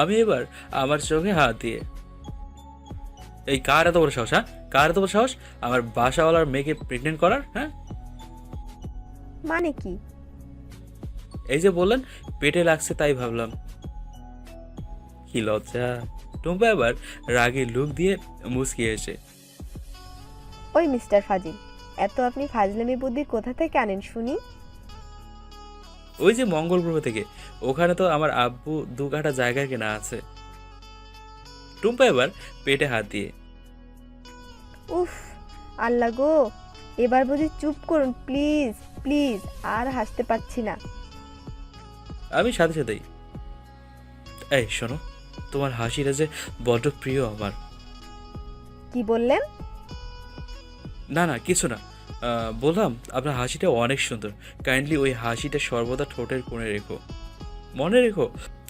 আমি এবার আমার চোখে হাত দিয়ে, এই কার এত বড় সাহস, হ্যাঁ? কার এত বড় সাহস আমার বাসাওয়ালার মেয়েকে প্রেগনেন্ট করার? হ্যাঁ, মানে কি? এই যে বললেন পেটে লাগছে, তাই ভাবলাম। কি লজ্জা। টুম্পা এবার রাগে লুক দিয়ে মুচকি এসে, ওই মিস্টার ফাজিল, এত আপনি ফাজলামি বুদ্ধি কোথা থেকে আনেন শুনি? ওই যে মঙ্গল গ্রহ থেকে, ওখানে তো আমার আব্বু 2 কাঠা জায়গা কেনা আছে। টুম্পা এবার পেটে হাত দিয়ে, উফ আল্লাহ গো, এবার বুঝি চুপ করুন প্লিজ প্লিজ, আর হাসতে পারছি না। আমি সাথে সাথেই, এই শোনো, তোমার হাসিটা যে বড্ড প্রিয় আমার। কি বললেন? না না কিছু না, বললাম আপনার হাসিটা অনেক সুন্দর। কাইন্ডলি ওই হাসিটা সর্বদা ঠোঁটের কোণে রেখো। মনে রেখো,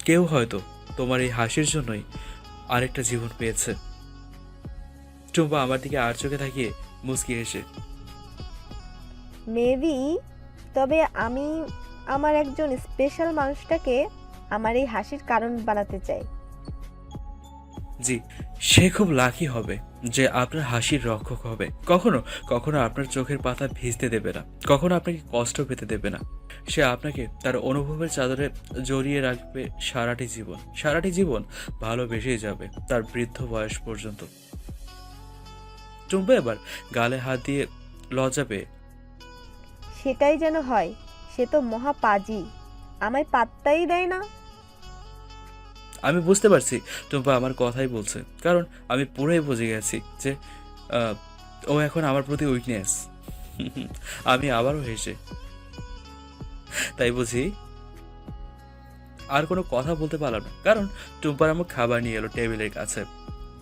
কেউ হয়তো তোমার এই হাসির জন্যই আরেকটা জীবন পেয়েছে। টুম্পা আমার দিকে আর চোখে তাকিয়ে মুচকি হেসে, মেবি, তবে আমি আমার একজন স্পেশাল মানুষটাকে আমার এই হাসির কারণ বানাতে চাই। জি, সে খুব লাকি হবে যে আপনার হাসির রক্ষক হবে। কখনো কখনো আপনার চোখের পাতা ভিজতে দেবে না, কখনো আপনাকে কষ্ট পেতে দেবে না। সে আপনাকে তার অনুভবের চাদরে জড়িয়ে রাখবে সারাটি জীবন ভালোবেসেই যাবে তার বৃদ্ধ বয়স পর্যন্ত। টুম্পা এবার গালে হাত দিয়ে লজ্জা পেয়ে সেটাই যেন হয়। সে তো মহা পাজি, আমায় পাত্তাই দেয় না। আমি বুঝতে পারছি টুম্পা আমার কথাই বলছে, কারণ আমি পুরোই বুঝে গেছি যে আহ, ও এখন আমার প্রতি উইকনেস। আমি আবারও হেসে তাই বুঝি আর কোনো কথা বলতে পারলাম না, কারণ টুম্পার আমার খাবার নিয়ে এলো টেবিলের কাছে।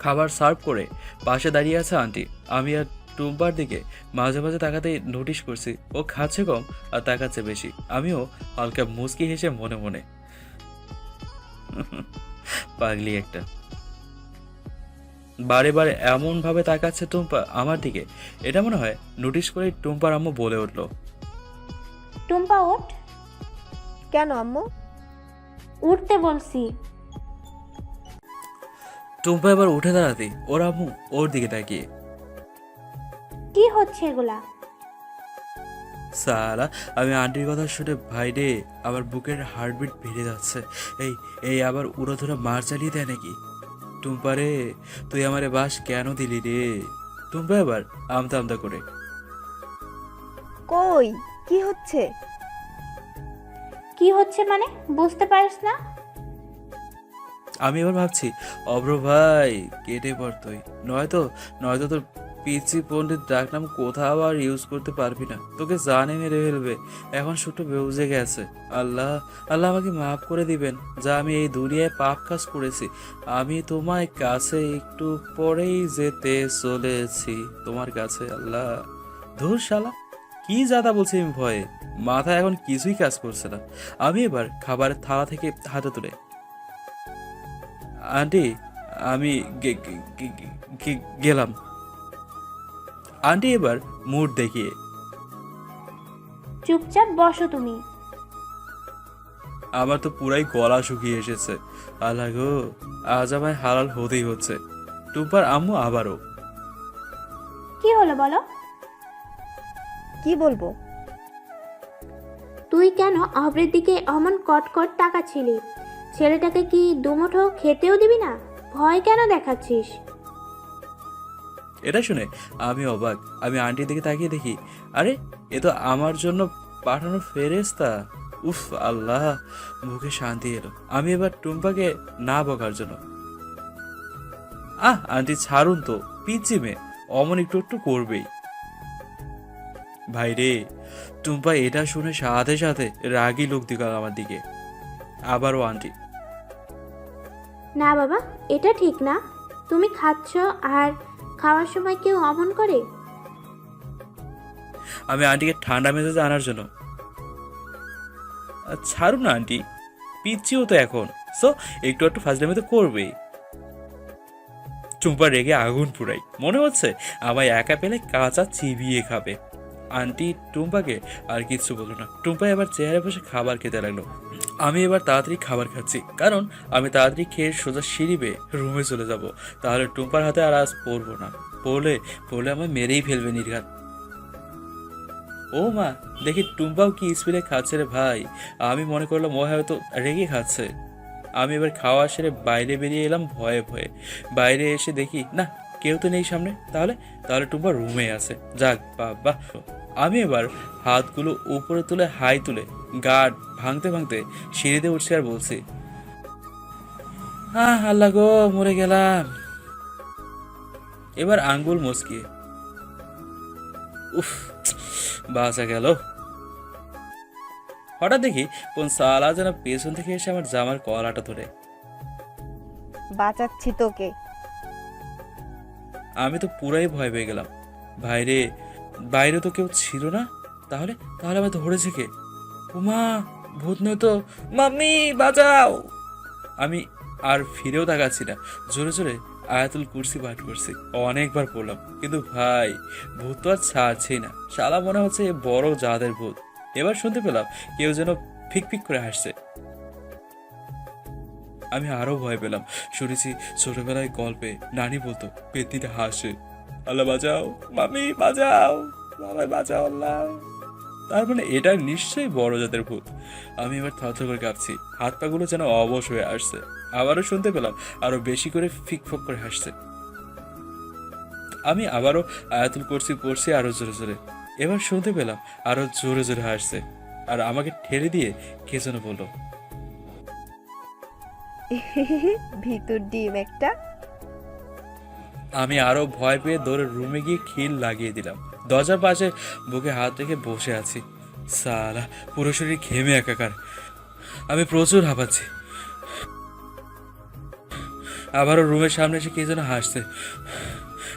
খাবার সার্ভ করে পাশে দাঁড়িয়ে আছে আন্টি। আমি আর টুম্পার দিকে মাঝে মাঝে তাকাতেই নোটিশ করছি ও খাচ্ছে কম আর তাকাচ্ছে বেশি। আমিও হালকা মুচকি হেসে মনে মনে পাগলি একটা। বারে বারে এমন ভাবে তাকাচ্ছে টুম্পা আমার দিকে, এটা মনে হয় নোটিশ করে টুম্পার আম্মু বলে উঠল, টুম্পা ওঠ। কেন আম্মু? উঠতে বলছি। টুম্পা এবার উঠে দাঁড়াতেই ওর আম্মু ওর দিকে তাকিয়ে, কি হচ্ছে এগুলা? সালা আমি আন্টির কথা শুনে ভাই রে আমার বুকের হার্টবিট বেড়ে যাচ্ছে। এই এই আবার উড়োধুরা মার চালিয়ে দেয় নাকি? টুম্পা রে তুই আমারে বাস কেন দিলি রে? টুম্পা এবার আমতা আমতা করে, কই কি হচ্ছে? কি হচ্ছে মানে বুঝতে পারিস না? আমি এবার ভাবছি অব্র ভাই কেটে পড় তুই, নয়তো নয়তো তোর পিচি পণ্ডিত ডাক নাম কোথাও আর ইউজ করতে পারবি না, তোকে জানে মেরে ফেলবে। এখন ছোট বেউজে গেছে। আল্লাহ আল্লাহ আমাকে মাফ করে দিবেন যা আমি এই দুনিয়ায় পাপ কাজ করেছি। আমি তোমার কাছে একটু পরেই যেতে চলেছি, তোমার কাছে আল্লাহ। ধুর শালা কি জাদা বলছি আমি ভয়ে, মাথায় এখন কিছুই কাজ করছে না। আমি এবার খাবারের থালা থেকে হাতে তুলে, আন্টি আমি গেলাম। আন্টি এবার মুড দেখিয়ে, চুপচাপ বসো তুমি। আমার তো পুরাই গলা শুকিয়ে এসেছে। আল্লাহ গো, আজ আমায় হালাল হতেই হচ্ছে। টুম্পার আম্মু আবারও, কি হলো বলো? কি বলবো? তুই কেন অভ্রের দিকে অমন কটকট তাকাচ্ছিলি? ছেলেটাকে কি দুমুঠো খেতেও দিবি না? ভয় কেন দেখাচ্ছিস? এটা শুনে আমি অবাক। আমি আন্টির দিকে তাকিয়ে দেখি, আরে এ তো আমার জন্য পাঠানো ফেরেশতা। উফ আল্লাহ, মুখে শান্তি এলো। আমি এবার টুম্পাকে না বকার জন্য, আন্টি ছাড়ুন তো, পিচ্ছি মেয়ে অমন একটু একটু করবেই। ভাই রে, টুম্পা এটা শুনে সাথে সাথে রাগি লোক দিল আমার দিকে। আবারও আন্টি, না বাবা, এটা ঠিক না। তুমি খাচ্ছ আর খাওয়ার সময় কেউ অমন করে? আমি আন্টিকে ঠান্ডা মেজাজে আনার জন্য, ছাড়ুন না আন্টি, পিচ্ছিও তো এখন, সো একটু একটু ফাজলামি তো করবেই। টুম্পা রেগে আগুন পুরাই, মনে হচ্ছে আমায় একা পেলে কাঁচা চিবিয়ে খাবে। আন্টি টুম্পাকে আর কিচ্ছু বলল না। টুম্পা এবার চেয়ারে বসে খাবার খেতে লাগলো। আমি এবার তাড়াতাড়ি খাবার খাচ্ছি, কারণ আমি তাড়াতাড়ি খেয়ে সোজা সিঁড়ি বেয়ে রুমে চলে যাব। তাহলে টুম্পার হাতে আর আজ পড়বো না, পড়লে পড়লে আমায় মেরেই ফেলবে নির্ঘাত। ও মা, দেখি টুম্পাও কি স্পিডে খাচ্ছে রে ভাই। আমি মনে করলাম ও হয়তো রেগে খাচ্ছে। আমি এবার খাওয়া সেরে বাইরে বেরিয়ে এলাম ভয়ে ভয়ে। বাইরে এসে দেখি না, কেউ তো নেই সামনে। তাহলে তাহলে টুম্পা রুমে আছে। যাক বাবা। আমি এবার হাতগুলো উপরে তুলে হাই তুলে গার্ড ভাঙতে ভাঙতে সিঁড়িতে উঠছি আর বলছি, আল্লাহ গো, মরে গেলাম। এবার আঙ্গুল মুচকিয়ে, উফ বাঁচা গেল। হঠাৎ দেখি কোন সালা যেন পেছন থেকে এসে আমার জামার কলাটা ধরে। বাঁচাচ্ছি তোকে। আমি তো পুরাই ভয় পেয়ে গেলাম। বাইরে বাইরে তো কেউ ছিল না। তাহলে তাহলে আমি ধরেছে কে? উমা, ভূত নয় তো? মাম্মি বাঁচাও! আমি আর ফিরেও তাকাচ্ছি না। জোরে জোরে আয়াতুল কুরসি পাঠ করছি, অনেকবার পড়লাম, কিন্তু ভাই ভূত তো আর ছাড়ছেই না। শালা মনে হচ্ছে এ বড় জাতের ভূত। এবার শুনতে পেলাম কেউ যেন ফিক ফিক করে হাসছে। আমি আরো ভয় পেলাম। শুনেছি ছোটবেলায় গল্পে নানি বলতো পেতনিটা হাসে। আল্লাহ বাঁচাও, মামি বাঁচাও, বাবাই বাঁচাও আল্লাহ। তার মানে এটা নিশ্চয়ই বড় জাতের ভূত। আমি এবার থরথর করে কাঁপছি, হাত পাগুলো যেন অবশ হয়ে আসছে। আবারও শুনতে পেলাম আরো বেশি করে ফিকফক করে হাসছে। আমি আবারও আয়াতুল কুরসি পড়ছি আরো জোরে জোরে। এবার শুনতে পেলাম আরো জোরে জোরে হাসছে, আর আমাকে ঠেলে দিয়ে কে যেন বললো, ভিতর ডিম একটা। আমি আরো ভয় পেয়ে দৌড়ে রুমে গিয়ে খিল লাগিয়ে দিলাম। দরজার পাশে বুকে হাত রেখে বসে আছি। সালা পুরো শরীর ঘেমে একাকার। আমি প্রচুর হাঁপাচ্ছি। আবারও রুমের সামনে এসে কে যেন হাসছে।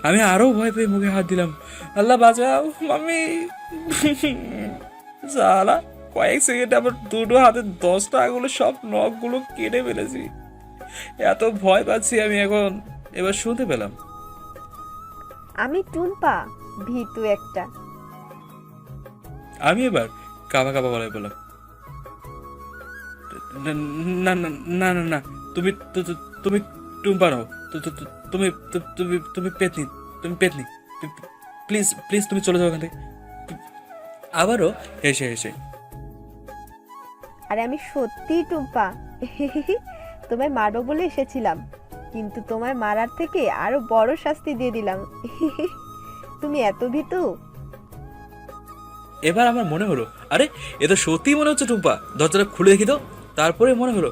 আমি আরো ভয় পেয়ে মুখে হাত দিলাম। আল্লাহ বাঁচাও, মাম্মি। সালা কয়েক সেকেন্ডে আমার দুটো হাতে 10টা আঙুলে সব নখগুলো কেটে ফেলেছি। এত ভয় পাচ্ছি আমি এখন। এবার শুনতে পেলাম, আমি টুম্পা, ভীতু একটা। আমি এবার কাবা কাবা গলায় বললাম, না না না না না না, তুমি তুমি টুম্পা নও, তুমি তুমি তুমি পেতনি, তুমি পেতনি, প্লিজ প্লিজ তুমি চলে যাও এখান থেকে। আবারও হেসে হেসে, আরে আমি সত্যিই টুম্পা। তোমায় মারো বলে এসেছিলাম, কিন্তু তোমায় মারার থেকে আরো বড় শাস্তি দিয়ে দিলাম। তুমি এত ভীতু। এবার আমার মনে হলো, আরে এ তো সত্যিই মনে হচ্ছে টুম্পা। দরজাটা খুলে দেখি তো। তারপরে মনে হলো,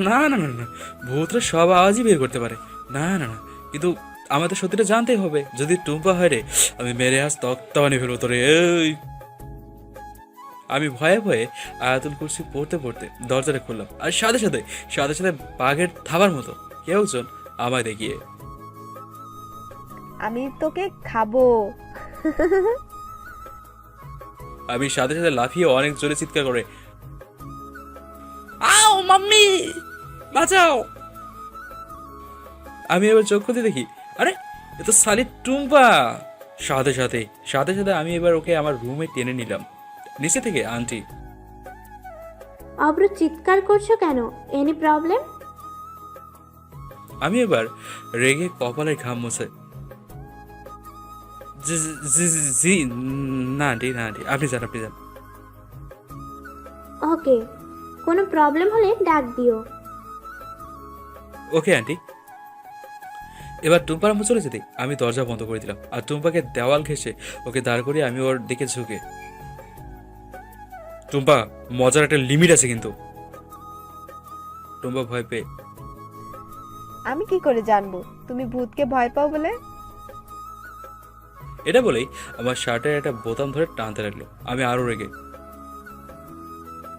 না না না না, ভূতরা সব আওয়াজই বের করতে পারে। না না না, কিন্তু আমাদের সত্যিটা জানতেই হবে। যদি টুম্পা হয় রে, আমি মেরে আজ তক্তা বানিয়ে ফেলবো তোরে। এই আমি ভয়ে ভয়ে আয়াতুল কুরসি পড়তে পড়তে দরজাটা খুললাম, আর সাথে সাথে সাথে সাথে বাঘের থাবার মতো কেউ একজন আমায় দেখিয়ে, আমি তোকে খাবো। আমি সাথে সাথে লাফিয়ে অনেক জোরে চিৎকার করে, আও মাম্মি বাঁচাও। আমি এবার চোখ খুলে দেখি, আরে এ তো সালি টুম্পা। সাথে সাথে সাথে সাথে আমি এবার ওকে আমার রুমে টেনে নিলাম। নিচে থেকে আন্টি। অব্র চিৎকার করছো কেন? Any problem? আমি এবার রেগে কপালের ঘাম মুছে, জি জি জি- জি না আন্টি, না আন্টি, আপনি যান, আপনি যান। ওকে, কোনো প্রবলেম হলে ডাক দিও। Okay aunty. এবার টুম্পার আম্মু চলে যেতে আমি দরজা বন্ধ করে দিলাম, আর টুম্পাকে দেওয়াল ঘেঁষে ওকে দাঁড় করিয়ে আমি ওর দিকে ঝুঁকে, টুম্পা মজার একটা লিমিট আছে কিন্তু। টুম্পা ভয় পেয়ে, আমি কি করে জানবো তুমি ভূতকে ভয় পাও বলে? এটা বলেই আমার শার্টের একটা বোতাম ধরে টানতে লাগলো। আমি আরো রেগে,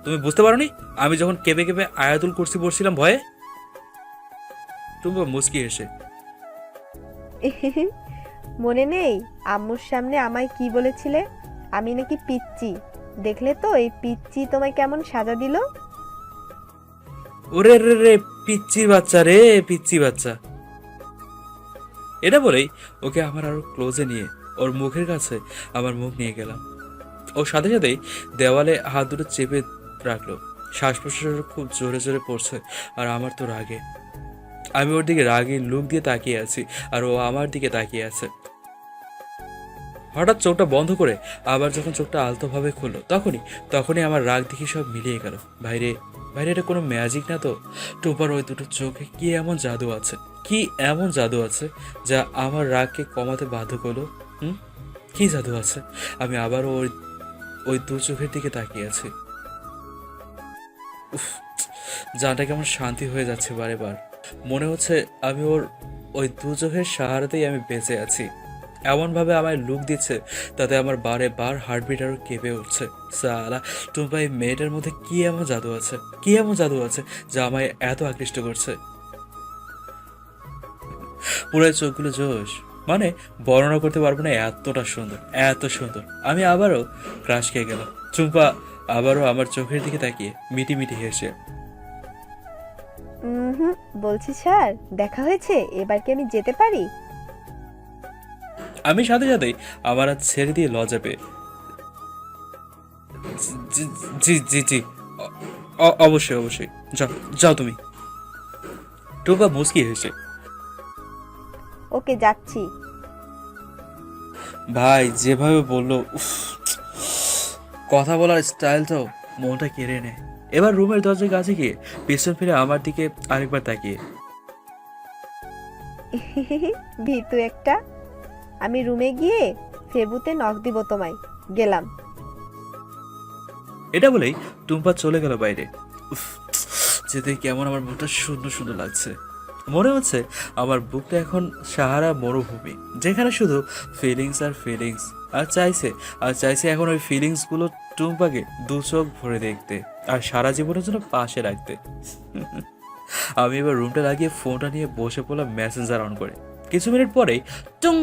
তুমি বুঝতে পারোনি আমি যখন কেঁপে কেঁপে আয়াতুল কুরসি পড়ছিলাম ভয়ে? টুম্পা মুচকি হেসে, মনে নেই আম্মুর সামনে আমায় কি বলেছিলে? আমি নাকি পিচ্চি। দেখলে তো এই পিচ্চি তোমায় কেমন সাজা দিল। ওরে রে রে পিচ্চি বাচ্চা রে, পিচ্চি বাচ্চা। এটা বলেই ওকে আমার আরো ক্লোজে নিয়ে ওর মুখের কাছে আমার মুখ নিয়ে গেলাম। ও সাথে সাথেই দেওয়ালে হাত দুটো চেপে রাখলো। শ্বাস প্রশ্বাস খুব জোরে জোরে পড়ছে, আর আমার তো রাগে। আমি ওর দিকে রাগে লুক দিয়ে তাকিয়ে আছি, আর ও আমার দিকে তাকিয়ে আছে। হঠাৎ চোখটা বন্ধ করে আবার যখন চোখটা আলতোভাবে খুললো, তখনই আমার রাগ দেখি সব মিলিয়ে গেল। বাইরে বাইরে এটা কোনো ম্যাজিক না তো? টুম্পার ওই দুটো চোখে কি এমন জাদু আছে, কি এমন জাদু আছে যা আমার রাগকে কমাতে বাধ্য করলো? কি জাদু আছে? আমি আবারও ওই দু চোখের দিকে তাকিয়ে আছি। উফ, জানটা কেমন শান্তি হয়ে যাচ্ছে বারে বার। মনে হচ্ছে আমি ওই দু চোখের সাহারাতেই আমি বেঁচে আছি। এমনভাবে আমায় লুক দিচ্ছে তাতে আমার বারে বার হার্টবিট আরো কেঁপে উঠছে। সালা টুম্পা এই মেয়েটার মধ্যে কি এমন জাদু আছে, কি এমন জাদু আছে যা আমায় এত আকৃষ্ট করছে? পুরো চোখগুলো জোশ, মানে বর্ণনা করতে পারবো না, এতটা সুন্দর, এত সুন্দর। আমি আবারও ক্রাশ খেয়ে গেলাম। টুম্পা আবারও আমার চোখের দিকে তাকিয়ে মিটি মিটি হেসে, হুম, বলছি স্যার দেখা হয়েছে, এবার কি আমি যেতে পারি? আমি সাথে সাথেই আমার হাত ছেড়ে দিয়ে লজ্জা পেয়ে, জি জি জি জি, অবশ্যই অবশ্যই, যাও যাও তুমি। টুম্পা মুচকি হেসে, ওকে যাচ্ছি। ভাই যেভাবে বললো, উফ, কথা বলার স্টাইল তো মনটা কেড়ে নেয়। এবার রুমের দরজার কাছে গিয়ে পিছন ফিরে আমার দিকে আরেকবার তাকিয়ে, ভীতু একটা। আমি রুমে গিয়ে ফেবুতে নক দিব তোমায়। গেলাম। এটা বলেই টুম্পা চলে গেল বাইরে। উফ, যেতে কেমন আমার বুকটা শূন্য শূন্য লাগছে। মনে হচ্ছে আমার বুকটা এখন সাহারা মরুভূমি, যেখানে শুধু ফিলিংস আর ফিলিংস। আর চাইছে এখন ওই ফিলিংসগুলো টুম্পাকে দু চোখ ভরে দেখতে আর সারা জীবনের জন্য পাশে রাখতে। আমি এবার রুমটা লাগিয়ে ফোনটা নিয়ে বসে পড়লাম মেসেঞ্জার অন করে। কিছু মিনিট পরেই টুং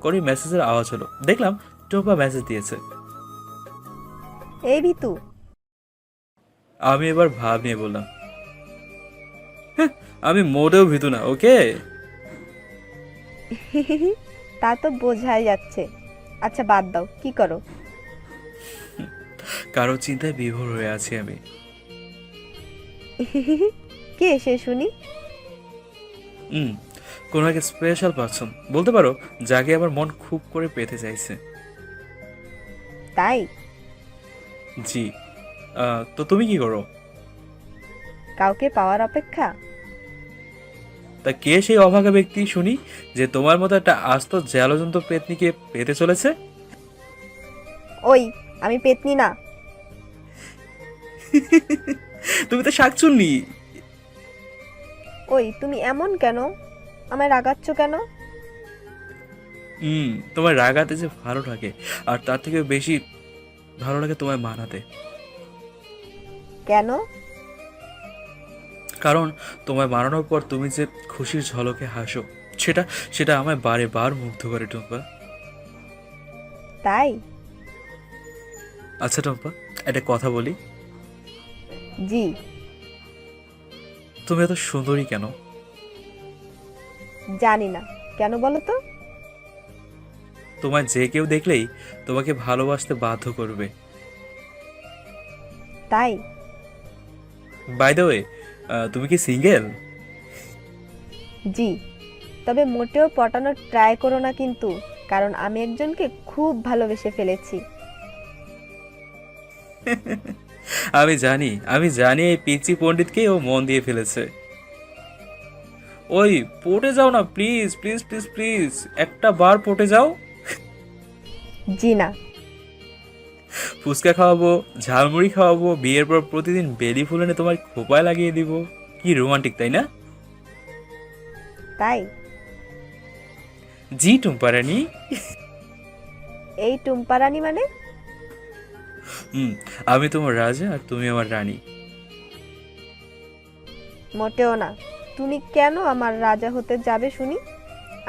করে মেসেজের আওয়াজ হলো। দেখলাম টুম্পা মেসেজ দিয়েছে। এই ভীতু। আমি এবার ভাব নিয়ে বললাম, হ্যাঁ আমি মোটেও ভীতু না, ওকে? তা তো বোঝাই যাচ্ছে। আচ্ছা বাদ দাও, কি করো? কারো চিন্তায় বিভোর হয়ে আছি আমি। কে এসে শুনি? কোনো এক স্পেশাল পারসন বলতে পারো, যাকে আমার মন খুব করে পেতে চাইছে। তাই? জি। তো তুমি কি করো? কাউকে পাওয়ার অপেক্ষা। তা কে সেই অভাগা ব্যক্তি শুনি, যে তোমার মতো একটা আস্ত জ্যালজন্ত পেতনিকে পেতে চলেছে? ওই, আমি পেতনি না। তুমি তো শাকচুন্নি। ওই, তুমি এমন কেন? আমায় রাগাচ্ছ কেন? তোমার রাগাতে যে ভালো লাগে, আর তার থেকে বেশি ভালো লাগে তোমায় মানাতে। কেন? কারণ তোমায় মানানোর পর তুমি যে খুশির ঝলকে হাসো, সেটা সেটা আমায় বারে বার মুগ্ধ করে টুম্পা। তাই? আচ্ছা টুম্পা, একটা কথা বলি। জি। তুমি এত সুন্দরী কেন? জানি না, কেন বলো তো? তোমায় যে কেউ দেখলেই তোমাকে ভালোবাসতে বাধ্য করবে। তাই? বাই দ্য ওয়ে, তুমি কি সিঙ্গেল? জি। তবে মোটেও পটানোর ট্রাই করো না কিন্তু, কারণ আমি একজনকে খুব ভালোবেসে ফেলেছি। আমি জানি এই পিচি পণ্ডিতকে ও মন দিয়ে ফেলেছে। ওই পটে যাও না প্লিজ প্লিজ প্লিজ প্লিজ, একটা বার পটে যাও। জি না। ফুচকা খাওয়াবো, ঝালমুড়ি খাওয়াবো, বিয়ের পর প্রতিদিন বেলি ফুল এনে তোমার খোপায় লাগিয়ে দিব। কি রোমান্টিক, তাই না? তাই? জি টুম্পা রানী। এই টুম্পারানি মানে? আমি তোমার রাজা আর তুমি আমার রানী। মোটেও না। তুমি কেন আমার রাজা হতে যাবে শুনি?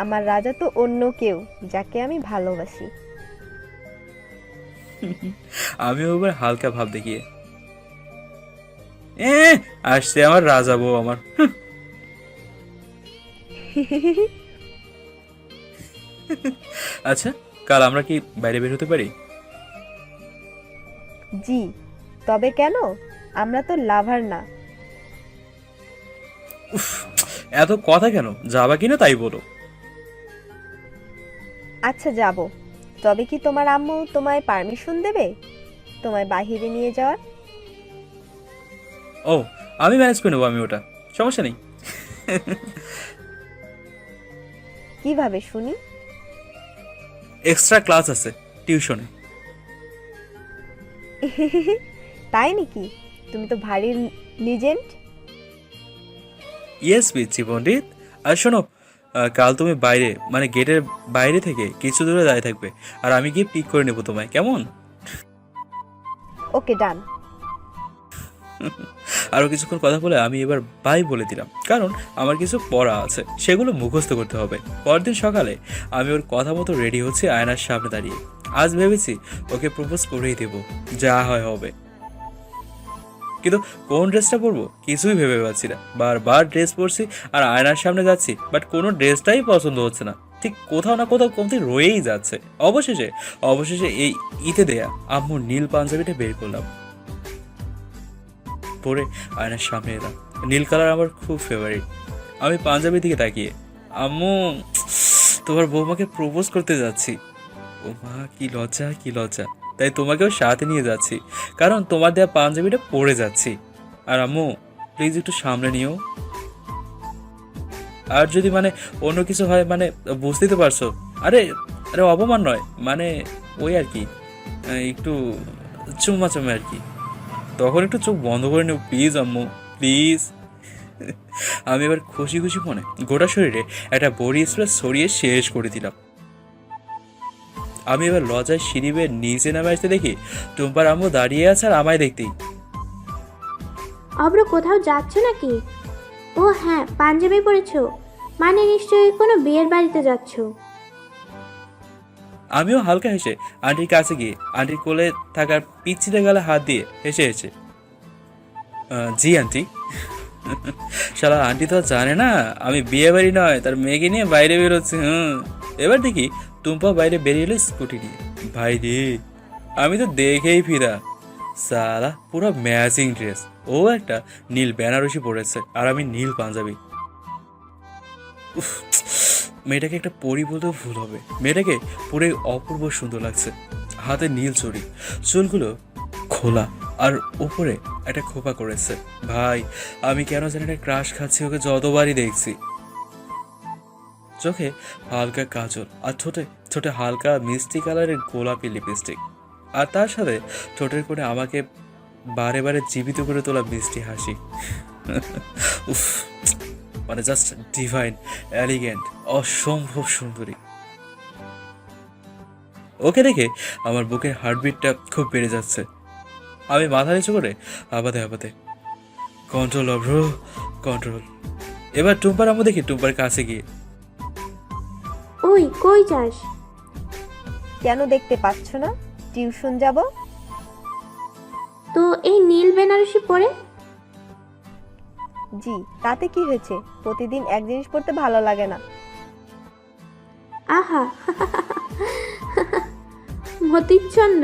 আমার রাজা তো অন্য কেউ, যাকে আমি ভালোবাসি। আমিও এবার হালকা ভাব দেখিয়ে, আসছে আমার রাজা বউ আমার। আচ্ছা, কাল আমরা কি বাইরে বের হতে পারি? জি। তবে কেন? আমরা তো লাভার না। উফ, এত কথা কেন? যাবা কিনা তাই বলো। আচ্ছা যাব। তবে কি তোমার আম্মু তোমায় পারমিশন দেবে তোমায় বাহিরে নিয়ে যাওয়ার? ও, আমি ম্যানেজ করে নেবো, আমি ওটা, সমস্যা নেই। কিভাবে শুনি? এক্সট্রা ক্লাস আছে টিউশনে। তাই নাকি? তুমি তো ভারী লিজেন্ড। ইয়েস পিচ্ছি পণ্ডিত। আর শোনো, কাল তুমি বাইরে, মানে গেটের বাইরে থেকে কিছু দূরে দাঁড়িয়ে থাকবে, আর আমি গিয়ে পিক করে নেবো তোমায়, কেমন? ওকে, ডান। আরও কিছুক্ষণ কথা বলে আমি এবার বাই বলে দিলাম, কারণ আমার কিছু পড়া আছে, সেগুলো মুখস্থ করতে হবে। পরদিন সকালে আমি ওর কথা মতো রেডি হচ্ছি আয়নার সামনে দাঁড়িয়ে। আজ ভেবেছি ওকে প্রপোজ করেই দেবো, যা হয় হবে। কিন্তু কোন ড্রেসটা পরবো কিছুই ভেবে পাচ্ছি না। বারবার ড্রেস পরছি আর আয়নার সামনে যাচ্ছি, বাট কোনো ড্রেসটাই পছন্দ হচ্ছে না। ঠিক কোথাও না কোথাও কমতি রয়েই যাচ্ছে। অবশেষে এই ঈদে দেয়া আম্মুর নীল পাঞ্জাবিটা বের করলাম, পরে আয়নার সামনে এলাম। নীল কালার আমার খুব ফেভারিট। আমি পাঞ্জাবির দিকে তাকিয়ে, আম্মু তোমার বৌমাকে প্রপোজ করতে যাচ্ছি। ও মা, কি লজ্জা কি লজ্জা। তাই তোমাকেও সাথে নিয়ে যাচ্ছি, কারণ তোমার দেওয়া পাঞ্জাবিটা পরে যাচ্ছি। আর আম্মু প্লিজ একটু সামনে নিও। আর যদি মানে অন্য কিছু হয়, মানে বুঝতেই তো পারছো। আরে আরে অপমান নয়, মানে ওই আর কি, একটু চুমা চুমা আর কি। তখন একটু চোখ বন্ধ করে নিও প্লিজ আম্মু, প্লিজ। আমি এবার খুশি খুশি মনে গোটা শরীরে একটা বডি স্প্রে ছড়িয়ে শেষ করে দিলাম। আমি এবার লজ্জায় সিঁড়ি বেয়ে নিচে নামে আসতে দেখি টুম্পার আম্মু দাঁড়িয়ে আছে আর আমায় দেখতেই। অব্র কোথাও যাচ্ছ নাকি? ও হ্যাঁ, পাঞ্জাবি পরেছো, মানে নিশ্চয়ই কোনো বিয়ের বাড়িতে যাচ্ছ। আমিও হালকা হেসে আন্টির কাছে গিয়ে আন্টির কোলে থাকার পিচ্ছিতে গালে হাত দিয়ে হেসে হেসে, জি আন্টি। শালা আন্টি তো জানে না আমি বিয়ে বাড়ি নয়, তার মেয়েকে নিয়ে বাইরে বেরোচ্ছি। এবার দেখি টুম্পা বাইরে বেরিয়ে এলো স্কুটি নিয়ে। ভাই রে, আমি তো দেখেই ফিরা। সালা পুরো ম্যাচিং ড্রেস। ও একটা নীল বেনারসি পরেছে আর আমি নীল পাঞ্জাবি। উফ, মেয়েটাকে একটা পরি বলতেও ভুল হবে। মেয়েটাকে পুরোই অপূর্ব সুন্দর লাগছে। হাতে নীল চুড়ি, চুলগুলো খোলা আর উপরে একটা খোপা করেছে। ভাই আমি কেন জানি একটা ক্রাশ খাচ্ছি ওকে যতবারই দেখছি। চোখে হালকা কাজল আর ঠোঁটে ঠোঁটে হালকা মিষ্টি কালারের গোলাপি লিপস্টিক, আর তার সাথে ঠোঁটের কোণে আমাকে বারে বারে জীবিত করে তোলা মিষ্টি হাসি। উফ, মানে জাস্ট ডিভাইন, এলিগেন্ট, অসম্ভব সুন্দরী। ওকে দেখে আমার বুকের হার্টবিটটা খুব বেড়ে যাচ্ছে। আমি মাথা নিচু করে আবাদে আবাদে, কন্ট্রোল ব্রো, কন্ট্রোল। এবার টুম্পার আম্মু দেখি টুম্পার কাছে গিয়ে, ওই কই যাস? কেন দেখতে পাচ্ছ না? টিউশন যাব। তো এই নীল বেনারসি পরে? জি, তাতে কি হয়েছে? প্রতিদিন এক জিনিস পড়তে ভালো লাগে না। আহা, মতিচ্ছন্ন।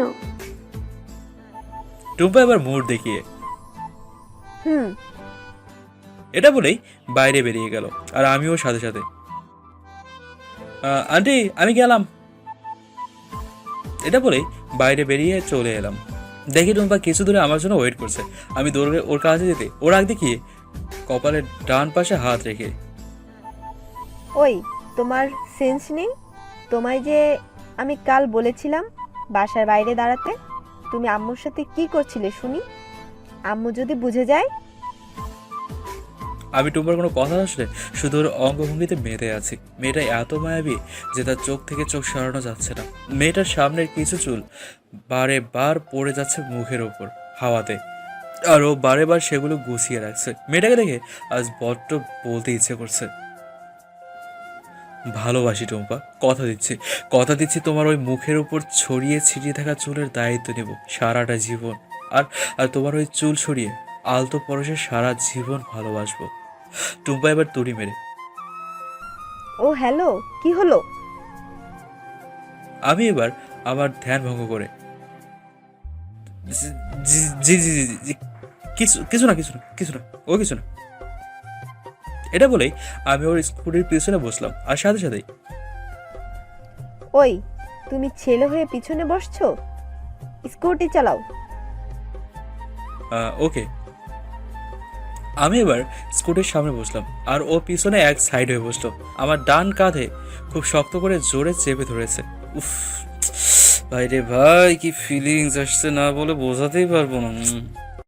টুম্পা এবার মুড দেখিয়ে হুম। এটা বলেই বাইরে বেরিয়ে গেল আর আমিও সাথে সাথে। আন্টি আমি গেলাম। এটা বলেই বাইরে বেরিয়ে চলে এলাম। দেখি টুম্পা কিছু দূরে আমার জন্য ওয়েট করছে। আমি দৌড়ে ওর কাছে যেতে ওর আগ দেখিয়ে কপালের ডান পাশে হাত রেখে, ওই তোমার সেন্স নেই? তোমায় যে আমি কাল বলেছিলাম বাসার বাইরে দাঁড়াতে, তুমি আম্মুর সাথে কি করছিলে শুনি? আম্মু যদি বুঝে যায়। আমি টুম্পার কোনো কথা আসলে শুধু ওর অঙ্গভঙ্গিতে মেতে আছি। মেয়েটা এত মায়াবী যে তার চোখ থেকে চোখ সরানো যাচ্ছে না। মেয়েটার সামনের কিছু চুল বারে বার পড়ে যাচ্ছে মুখের ওপর হাওয়াতে, আর ও বারে বার সেগুলো গুছিয়ে রাখছে। মেয়েটাকে দেখে আজ বড্ড বলতে ইচ্ছে করছে, ভালোবাসি টুম্পা, কথা দিচ্ছি তোমার ওই মুখের উপর ছড়িয়ে ছিটিয়ে থাকা চুলের দায়িত্ব নেব সারাটা জীবন। আর আর তোমার ওই চুল ছড়িয়ে আলতো পরশে সারা জীবন ভালোবাসবো। টুম্পা এবার তুড়ি মেরে, ও হ্যালো, কি হলো? আমি এবার আমার ধ্যান ভঙ্গ করে, জি জি জি জি জি জি, কিছু কিছু না কিছু না কিছু না ও কিছু না। এটা বলেই আমি ওর স্কুটির পিছনে বসলাম আর সাথে সাথেই, ওই তুমি ছেলে হয়ে পিছনে বসছো? স্কুটি চালাও। ওকে। আমি এবার স্কুটির সামনে বসলাম আর ও পিছনে এক সাইড হয়ে বসলো। আমার ডান কাঁধে খুব শক্ত করে জোরে চেপে ধরেছে। উফ ভাই রে ভাই, কি ফিলিংস আসছে না বলে বোঝাতেই পারবো না।